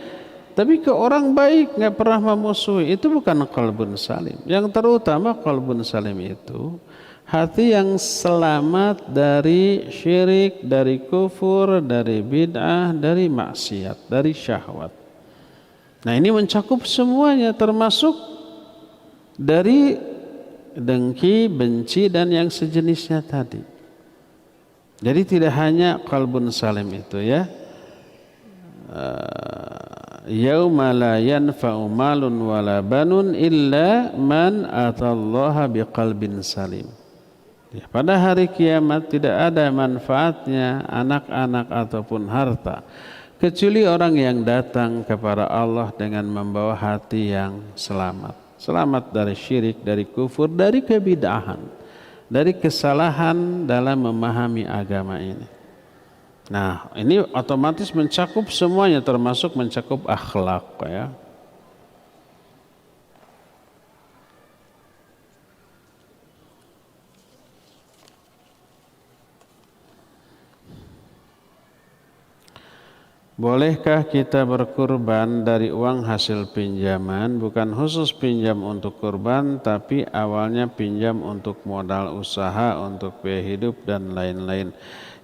Tapi ke orang baik nggak pernah memusuhi, itu bukan qalbun salim. Yang terutama qalbun salim itu hati yang selamat dari syirik, dari kufur, dari bid'ah, dari maksiat, dari syahwat. Nah ini mencakup semuanya, termasuk dari dengki, benci, dan yang sejenisnya tadi. Jadi tidak hanya qalbun salim itu ya. Yauma la yanfa'u malun wala banun illa man atallaha biqalbin salim. Ya, pada hari kiamat tidak ada manfaatnya anak-anak ataupun harta kecuali orang yang datang kepada Allah dengan membawa hati yang selamat. Selamat dari syirik, dari kufur, dari kebid'ahan, dari kesalahan dalam memahami agama ini. Nah, ini otomatis mencakup semuanya, termasuk mencakup akhlak ya. Bolehkah kita berkurban dari uang hasil pinjaman, bukan khusus pinjam untuk kurban, tapi awalnya pinjam untuk modal usaha, untuk biaya hidup dan lain-lain,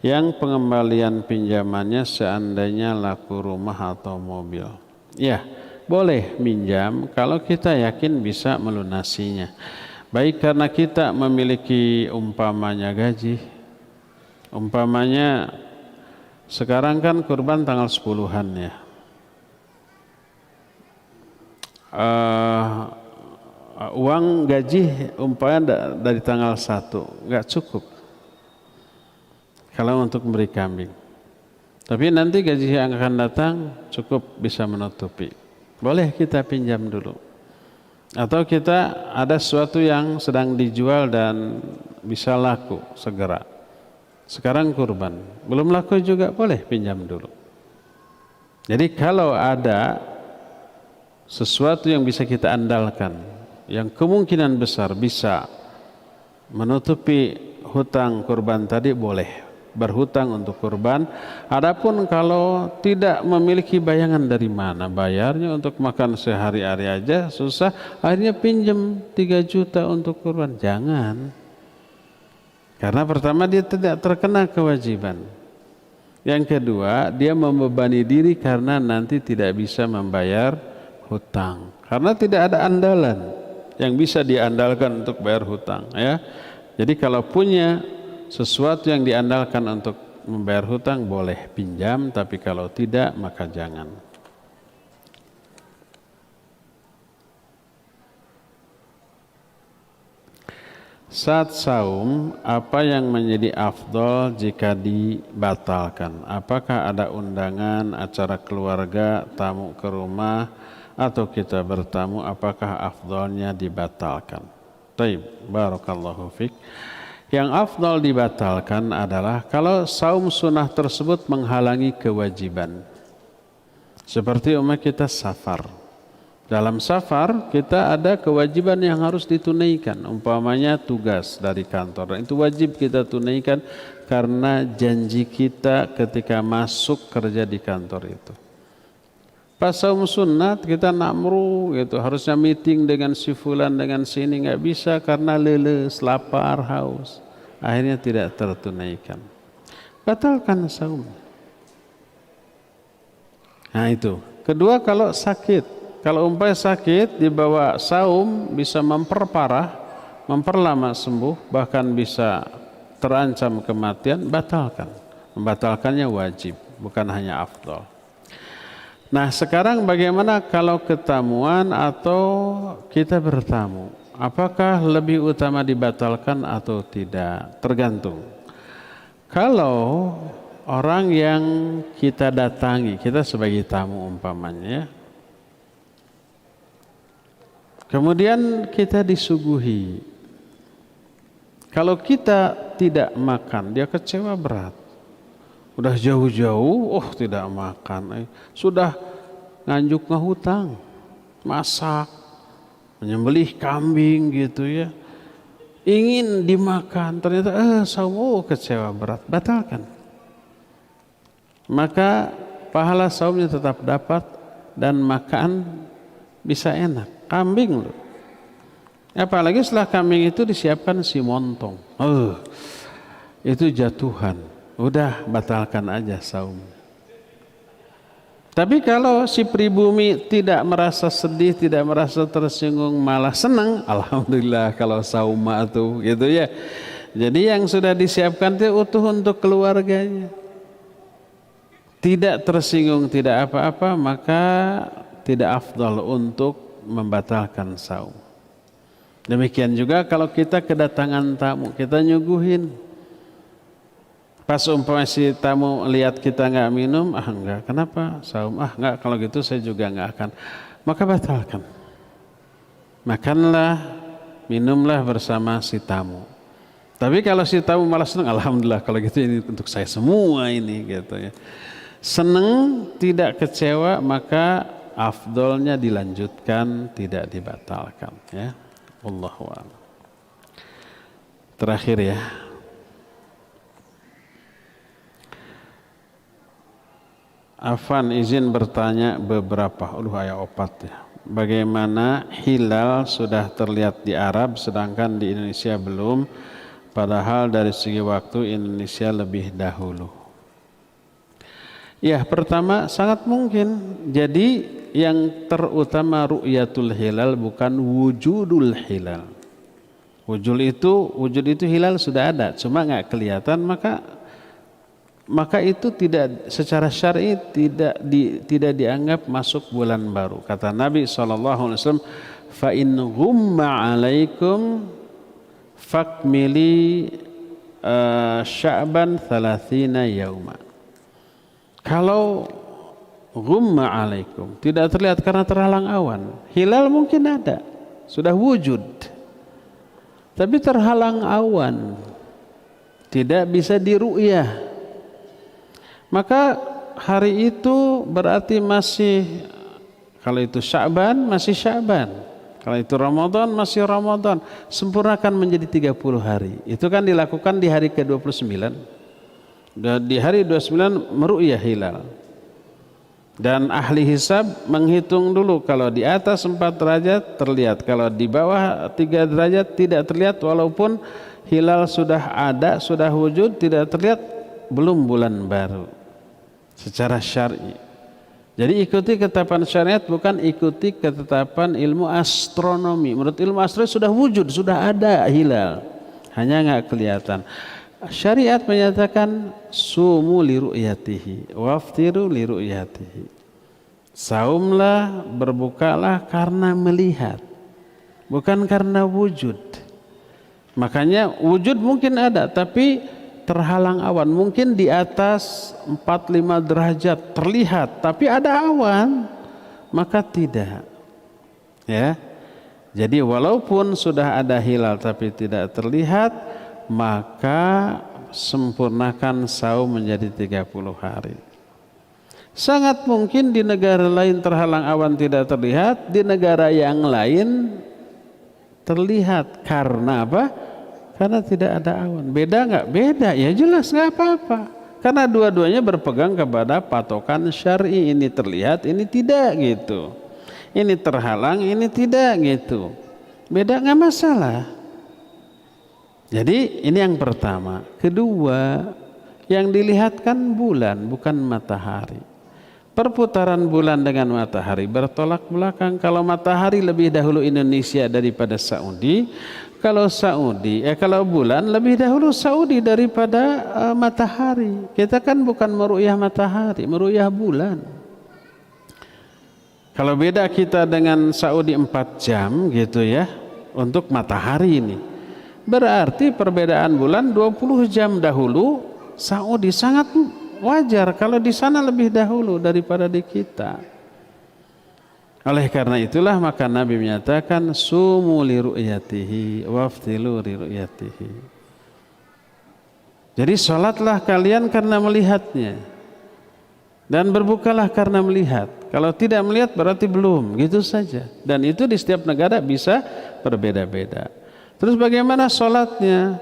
yang pengembalian pinjamannya seandainya laku rumah atau mobil? Ya, boleh minjam kalau kita yakin bisa melunasinya. Baik karena kita memiliki umpamanya gaji, umpamanya sekarang kan kurban tanggal 10-an ya. Uang gaji umpamanya dari tanggal 1 nggak cukup kalau untuk memberi kambing. Tapi nanti gaji yang akan datang cukup bisa menutupi. Boleh kita pinjam dulu. Atau kita ada sesuatu yang sedang dijual dan bisa laku segera. Sekarang kurban, belum laku juga boleh pinjam dulu. Jadi kalau ada sesuatu yang bisa kita andalkan, yang kemungkinan besar bisa menutupi hutang kurban tadi, boleh berhutang untuk kurban. Adapun kalau tidak memiliki bayangan dari mana bayarnya, untuk makan sehari-hari aja susah, akhirnya pinjam 3 juta untuk kurban, jangan. Karena pertama dia tidak terkena kewajiban. Yang kedua, dia membebani diri karena nanti tidak bisa membayar hutang. Karena tidak ada andalan yang bisa diandalkan untuk bayar hutang. Ya. Jadi kalau punya sesuatu yang diandalkan untuk membayar hutang, boleh pinjam. Tapi kalau tidak, maka jangan. Saat saum, apa yang menjadi afdol jika dibatalkan? Apakah ada undangan, acara keluarga, tamu ke rumah, atau kita bertamu, apakah afdolnya dibatalkan? Taib, barakallahu fiqh. Yang afdol dibatalkan adalah kalau saum sunnah tersebut menghalangi kewajiban. Seperti umat kita safar. Dalam safar kita ada kewajiban yang harus ditunaikan, umpamanya tugas dari kantor. Dan itu wajib kita tunaikan karena janji kita ketika masuk kerja di kantor itu. Pas saum sunat kita namru gitu, harusnya meeting dengan si fulan dengan sini, nggak bisa karena leles, lapar, haus. Akhirnya tidak tertunaikan. Batalkan saum. Nah itu. Kedua, kalau sakit. Kalau umpamanya sakit dibawa saum bisa memperparah, memperlama sembuh, bahkan bisa terancam kematian, batalkan. Membatalkannya wajib, bukan hanya afdal. Nah sekarang bagaimana kalau ketamuan atau kita bertamu? Apakah lebih utama dibatalkan atau tidak? Tergantung. Kalau orang yang kita datangi, kita sebagai tamu umpamanya, kemudian kita disuguhi. Kalau kita tidak makan, dia kecewa berat. Udah jauh-jauh, tidak makan. Sudah nganjuk ngehutang, masak, menyembelih kambing gitu ya. Ingin dimakan, ternyata saum, kecewa berat, batalkan. Maka pahala saumnya tetap dapat dan makan bisa enak. Kambing loh. Apalagi setelah kambing itu disiapkan si montong. Itu jatuhan. Udah batalkan aja saum. Tapi kalau si pribumi tidak merasa sedih, tidak merasa tersinggung, malah senang, alhamdulillah kalau saum tuh gitu ya. Jadi yang sudah disiapkan itu utuh untuk keluarganya. Tidak tersinggung, tidak apa-apa, maka tidak afdal untuk membatalkan saum. Demikian juga kalau kita kedatangan tamu, kita nyuguhin. Pas umpamanya si tamu lihat kita nggak minum, enggak, kenapa saum? Enggak, kalau gitu saya juga nggak akan. Maka batalkan. Makanlah, minumlah bersama si tamu. Tapi kalau si tamu malah senang, alhamdulillah kalau gitu ini untuk saya semua ini gitu ya. Senang tidak kecewa maka afdolnya dilanjutkan, tidak dibatalkan ya. Wallahu a'lam. Terakhir ya. Afan izin bertanya beberapa, aya opat ya. Bagaimana hilal sudah terlihat di Arab sedangkan di Indonesia belum? Padahal dari segi waktu Indonesia lebih dahulu. Ya, pertama sangat mungkin. Jadi yang terutama ru'yatul hilal bukan wujudul hilal. Wujud itu hilal sudah ada, cuma nggak kelihatan, maka itu tidak secara syar'i tidak dianggap masuk bulan baru. Kata Nabi SAW, fa in ghumma alaikum fakmili Sya'ban 30 yauma. Kalau ghumma alaikum, tidak terlihat karena terhalang awan. Hilal mungkin ada, sudah wujud. Tapi terhalang awan, tidak bisa diru'yah. Maka hari itu berarti masih, kalau itu Sya'ban masih Sya'ban. Kalau itu Ramadan masih Ramadan, sempurnakan menjadi 30 hari. Itu kan dilakukan di hari ke-29. Dan di hari 29 meru'yah hilal. Dan ahli hisab menghitung dulu, kalau di atas 4 derajat terlihat, kalau di bawah 3 derajat tidak terlihat, walaupun hilal sudah ada, sudah wujud, tidak terlihat, belum bulan baru secara syar'i. Jadi ikuti ketetapan syariat, bukan ikuti ketetapan ilmu astronomi. Menurut ilmu astronomi sudah wujud, sudah ada hilal, hanya nggak kelihatan. Syariat menyatakan sumu li ru'yatihi waftiru li ru'yatihi. Saumlah, berbukalah karena melihat, bukan karena wujud. Makanya wujud mungkin ada, tapi terhalang awan. Mungkin di atas 4-5 derajat terlihat, tapi ada awan, maka tidak. Ya. Jadi walaupun sudah ada hilal tapi tidak terlihat, maka sempurnakan saum menjadi 30 hari. Sangat mungkin di negara lain terhalang awan tidak terlihat, di negara yang lain terlihat. Karena apa? Karena tidak ada awan. Beda nggak? Beda, ya jelas nggak apa-apa. Karena dua-duanya berpegang kepada patokan syar'i. Ini terlihat, ini tidak gitu. Ini terhalang, ini tidak gitu. Beda nggak masalah. Jadi ini yang pertama. Kedua, yang dilihat kan bulan, bukan matahari. Perputaran bulan dengan matahari bertolak belakang. Kalau matahari lebih dahulu Indonesia daripada Saudi, kalau bulan lebih dahulu Saudi daripada matahari. Kita kan bukan meru'yah matahari, meru'yah bulan. Kalau beda kita dengan Saudi 4 jam gitu ya, untuk matahari ini, berarti perbedaan bulan 20 jam dahulu Saudi. Sangat wajar kalau di sana lebih dahulu daripada di kita. Oleh karena itulah maka Nabi menyatakan sumu li ru'yatihi waftilu li ru'yatihi. Jadi salatlah kalian karena melihatnya dan berbukalah karena melihat. Kalau tidak melihat berarti belum, gitu saja. Dan itu di setiap negara bisa berbeda-beda. Terus bagaimana salatnya?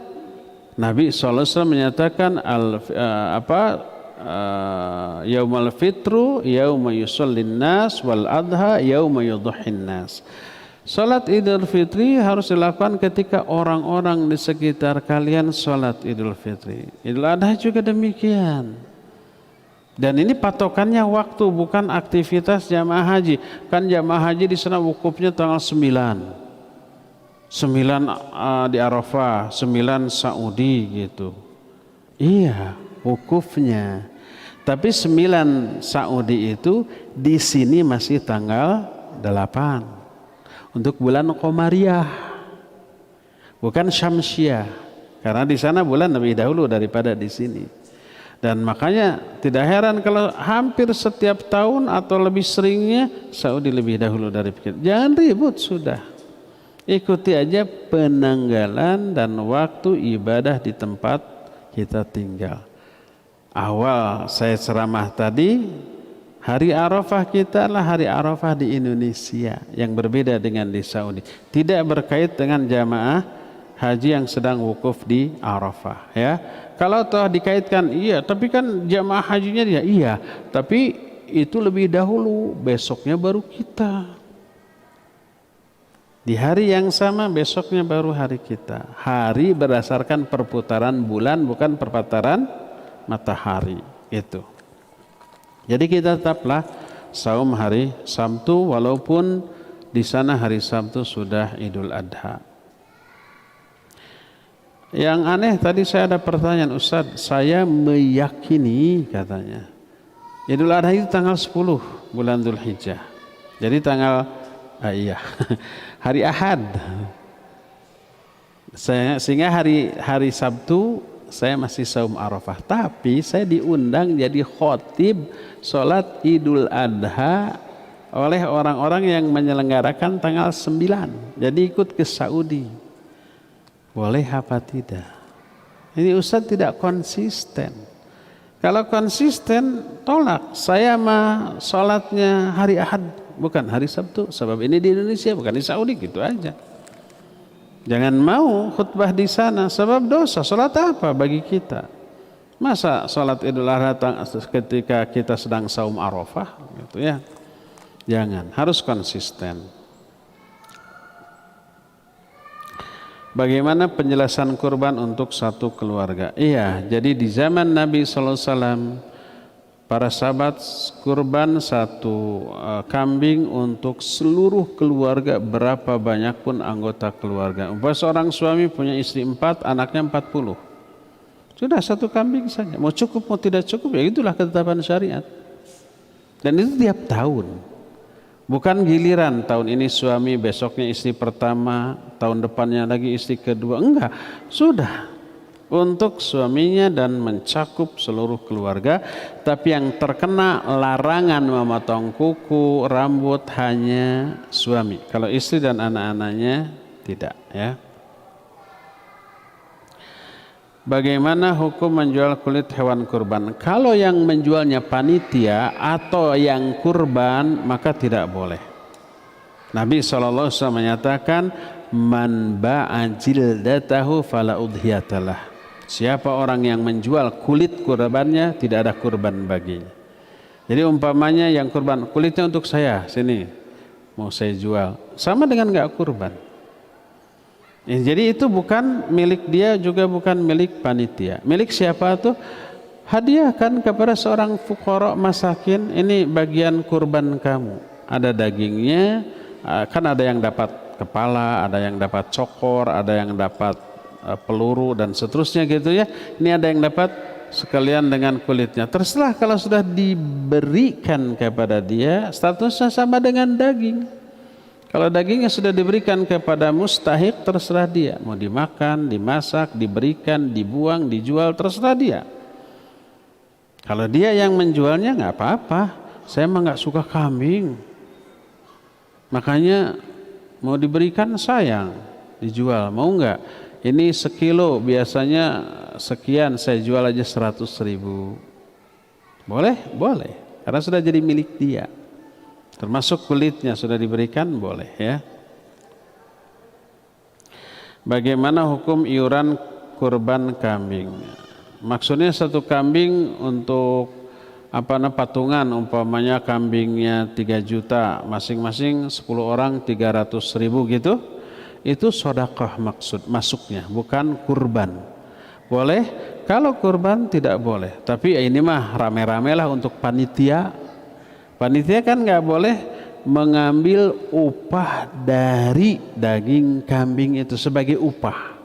Nabi SAW menyatakan yaumal fitru yauma yusallin nas wal adha yauma yudhin nas. Salat Idul Fitri harus dilakukan ketika orang-orang di sekitar kalian salat Idul Fitri. Idul Adha juga demikian. Dan ini patokannya waktu, bukan aktivitas jamaah haji. Kan jamaah haji di sana wukufnya tanggal 9 di Arafah, 9 Saudi gitu. Iya, wukufnya. Tapi 9 Saudi itu di sini masih tanggal 8 untuk bulan Qomariyah, bukan Syamsiah, karena di sana bulan lebih dahulu daripada di sini. Dan makanya tidak heran kalau hampir setiap tahun atau lebih seringnya Saudi lebih dahulu dari kita. Jangan ribut sudah. Ikuti aja penanggalan dan waktu ibadah di tempat kita tinggal. Awal saya ceramah tadi, hari Arafah kita adalah hari Arafah di Indonesia yang berbeda dengan di Saudi. Tidak berkait dengan jamaah haji yang sedang wukuf di Arafah, ya. Kalau toh dikaitkan, iya, tapi kan jamaah hajinya dia, iya, tapi itu lebih dahulu, besoknya baru kita. Di hari yang sama besoknya baru hari kita. Hari berdasarkan perputaran bulan, bukan perputaran matahari. Itu. Jadi kita tetaplah saum hari Sabtu, walaupun di sana hari Sabtu sudah Idul Adha. Yang aneh tadi saya ada pertanyaan, Ustadz, saya meyakini katanya Idul Adha itu tanggal 10 bulan Dzulhijjah. Jadi tanggal iya hari Ahad. Sehingga hari Sabtu saya masih saum Arafah, tapi saya diundang jadi khotib sholat Idul Adha oleh orang-orang yang menyelenggarakan tanggal 9. Jadi ikut ke Saudi. Boleh apa tidak? Ini Ustadz tidak konsisten. Kalau konsisten, tolak. Saya mah sholatnya hari Ahad, bukan hari Sabtu. Sebab ini di Indonesia, bukan di Saudi, gitu aja. Jangan mau khutbah di sana, sebab dosa. Sholat apa bagi kita? Masa sholat Idul Adha ketika kita sedang saum Arafah, gitu ya? Jangan, harus konsisten. Bagaimana penjelasan kurban untuk satu keluarga? Iya, jadi di zaman Nabi SAW, para sahabat kurban satu kambing untuk seluruh keluarga, berapa banyak pun anggota keluarga. Seorang suami punya istri 4, anaknya 40. Sudah satu kambing saja. Mau cukup mau tidak cukup, ya itulah ketetapan syariat. Dan itu tiap tahun. Bukan giliran, tahun ini suami, besoknya istri pertama, tahun depannya lagi istri kedua. Enggak, sudah untuk suaminya dan mencakup seluruh keluarga. Tapi yang terkena larangan memotong kuku, rambut hanya suami. Kalau istri dan anak-anaknya tidak, ya. Bagaimana hukum menjual kulit hewan kurban? Kalau yang menjualnya panitia atau yang kurban, maka tidak boleh. Nabi SAW menyatakan, man ba'a jildatahu fala udhiyatalah. Siapa orang yang menjual kulit kurbannya, tidak ada kurban baginya. Jadi umpamanya yang kurban, kulitnya untuk saya, sini mau saya jual, sama dengan nggak kurban. Jadi itu bukan milik dia, juga bukan milik panitia. Milik siapa tuh? Hadiahkan kepada seorang fuqara masakin, ini bagian kurban kamu. Ada dagingnya, kan ada yang dapat kepala, ada yang dapat cokor, ada yang dapat peluru dan seterusnya gitu ya. Ini ada yang dapat sekalian dengan kulitnya. Terserah, kalau sudah diberikan kepada dia, statusnya sama dengan daging. Kalau dagingnya sudah diberikan kepada mustahik, terserah dia. Mau dimakan, dimasak, diberikan, dibuang, dijual, terserah dia. Kalau dia yang menjualnya nggak apa-apa. Saya mah nggak suka kambing, makanya mau diberikan sayang, dijual. Mau nggak? Ini sekilo biasanya sekian, saya jual aja 100.000. Boleh? Boleh. Karena sudah jadi milik dia. Termasuk kulitnya sudah diberikan, boleh, ya. Bagaimana hukum iuran kurban kambing? Maksudnya satu kambing untuk patungan, umpamanya kambingnya 3 juta, masing-masing 10 orang 300.000 gitu. Itu sedekah masuknya, bukan kurban. Boleh? Kalau kurban tidak boleh. Tapi ini mah rame-rame lah untuk panitia. Panitia kan nggak boleh mengambil upah dari daging kambing itu sebagai upah.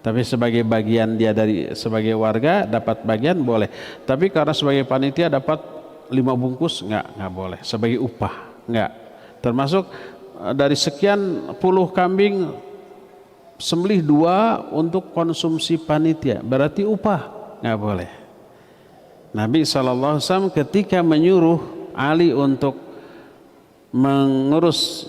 Tapi sebagai bagian dia dari sebagai warga dapat bagian boleh. Tapi karena sebagai panitia dapat 5 bungkus nggak boleh. Sebagai upah nggak. Termasuk dari sekian puluh kambing sembelih 2 untuk konsumsi panitia, berarti upah nggak boleh. Nabi SAW ketika menyuruh Ali untuk mengurus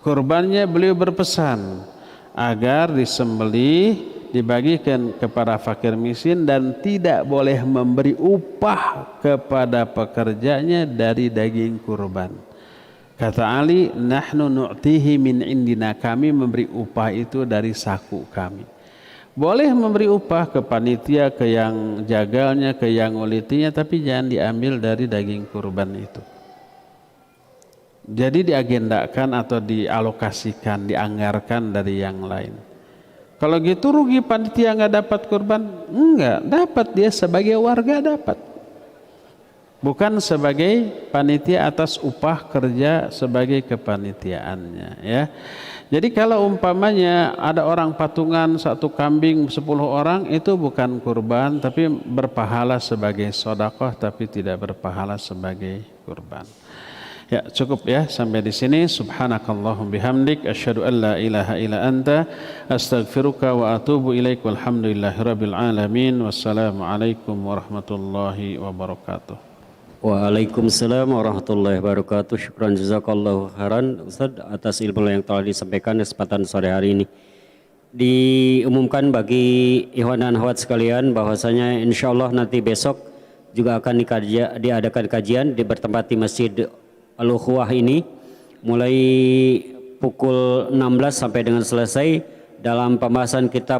Kurbannya beliau berpesan agar disembelih, dibagikan kepada fakir miskin dan tidak boleh memberi upah kepada pekerjanya dari daging kurban. Kata Ali, nahnu nu'tihi min indina, kami memberi upah itu dari saku kami. Boleh memberi upah ke panitia, ke yang jagalnya, ke yang ulitinya, tapi jangan diambil dari daging kurban itu. Jadi diagendakan atau dialokasikan, dianggarkan dari yang lain. Kalau gitu rugi panitia nggak dapat kurban? Enggak, dapat dia sebagai warga dapat. Bukan sebagai panitia atas upah kerja sebagai kepanitiaannya, ya. Jadi kalau umpamanya ada orang patungan 1 kambing 10 orang, itu bukan kurban tapi berpahala sebagai sedekah tapi tidak berpahala sebagai kurban. Ya, cukup ya sampai di sini. Subhanakallahum bihamdik asyhadu an la ilaha illa anta astaghfiruka wa atubu ilaik. Walhamdulillahirabbil alamin. Wassalamu alaikum warahmatullahi wabarakatuh. Waalaikumsalam warahmatullahi wabarakatuh. Syukran jazakallahu khairan Ustaz atas ilmu yang telah disampaikan kesempatan sore hari ini. Diumumkan bagi ikhwan dan akhwat sekalian bahwasanya insyaallah nanti besok juga akan diadakan kajian di bertempat di Masjid Al-Ukhuwah ini mulai pukul 16 sampai dengan selesai dalam pembahasan kitab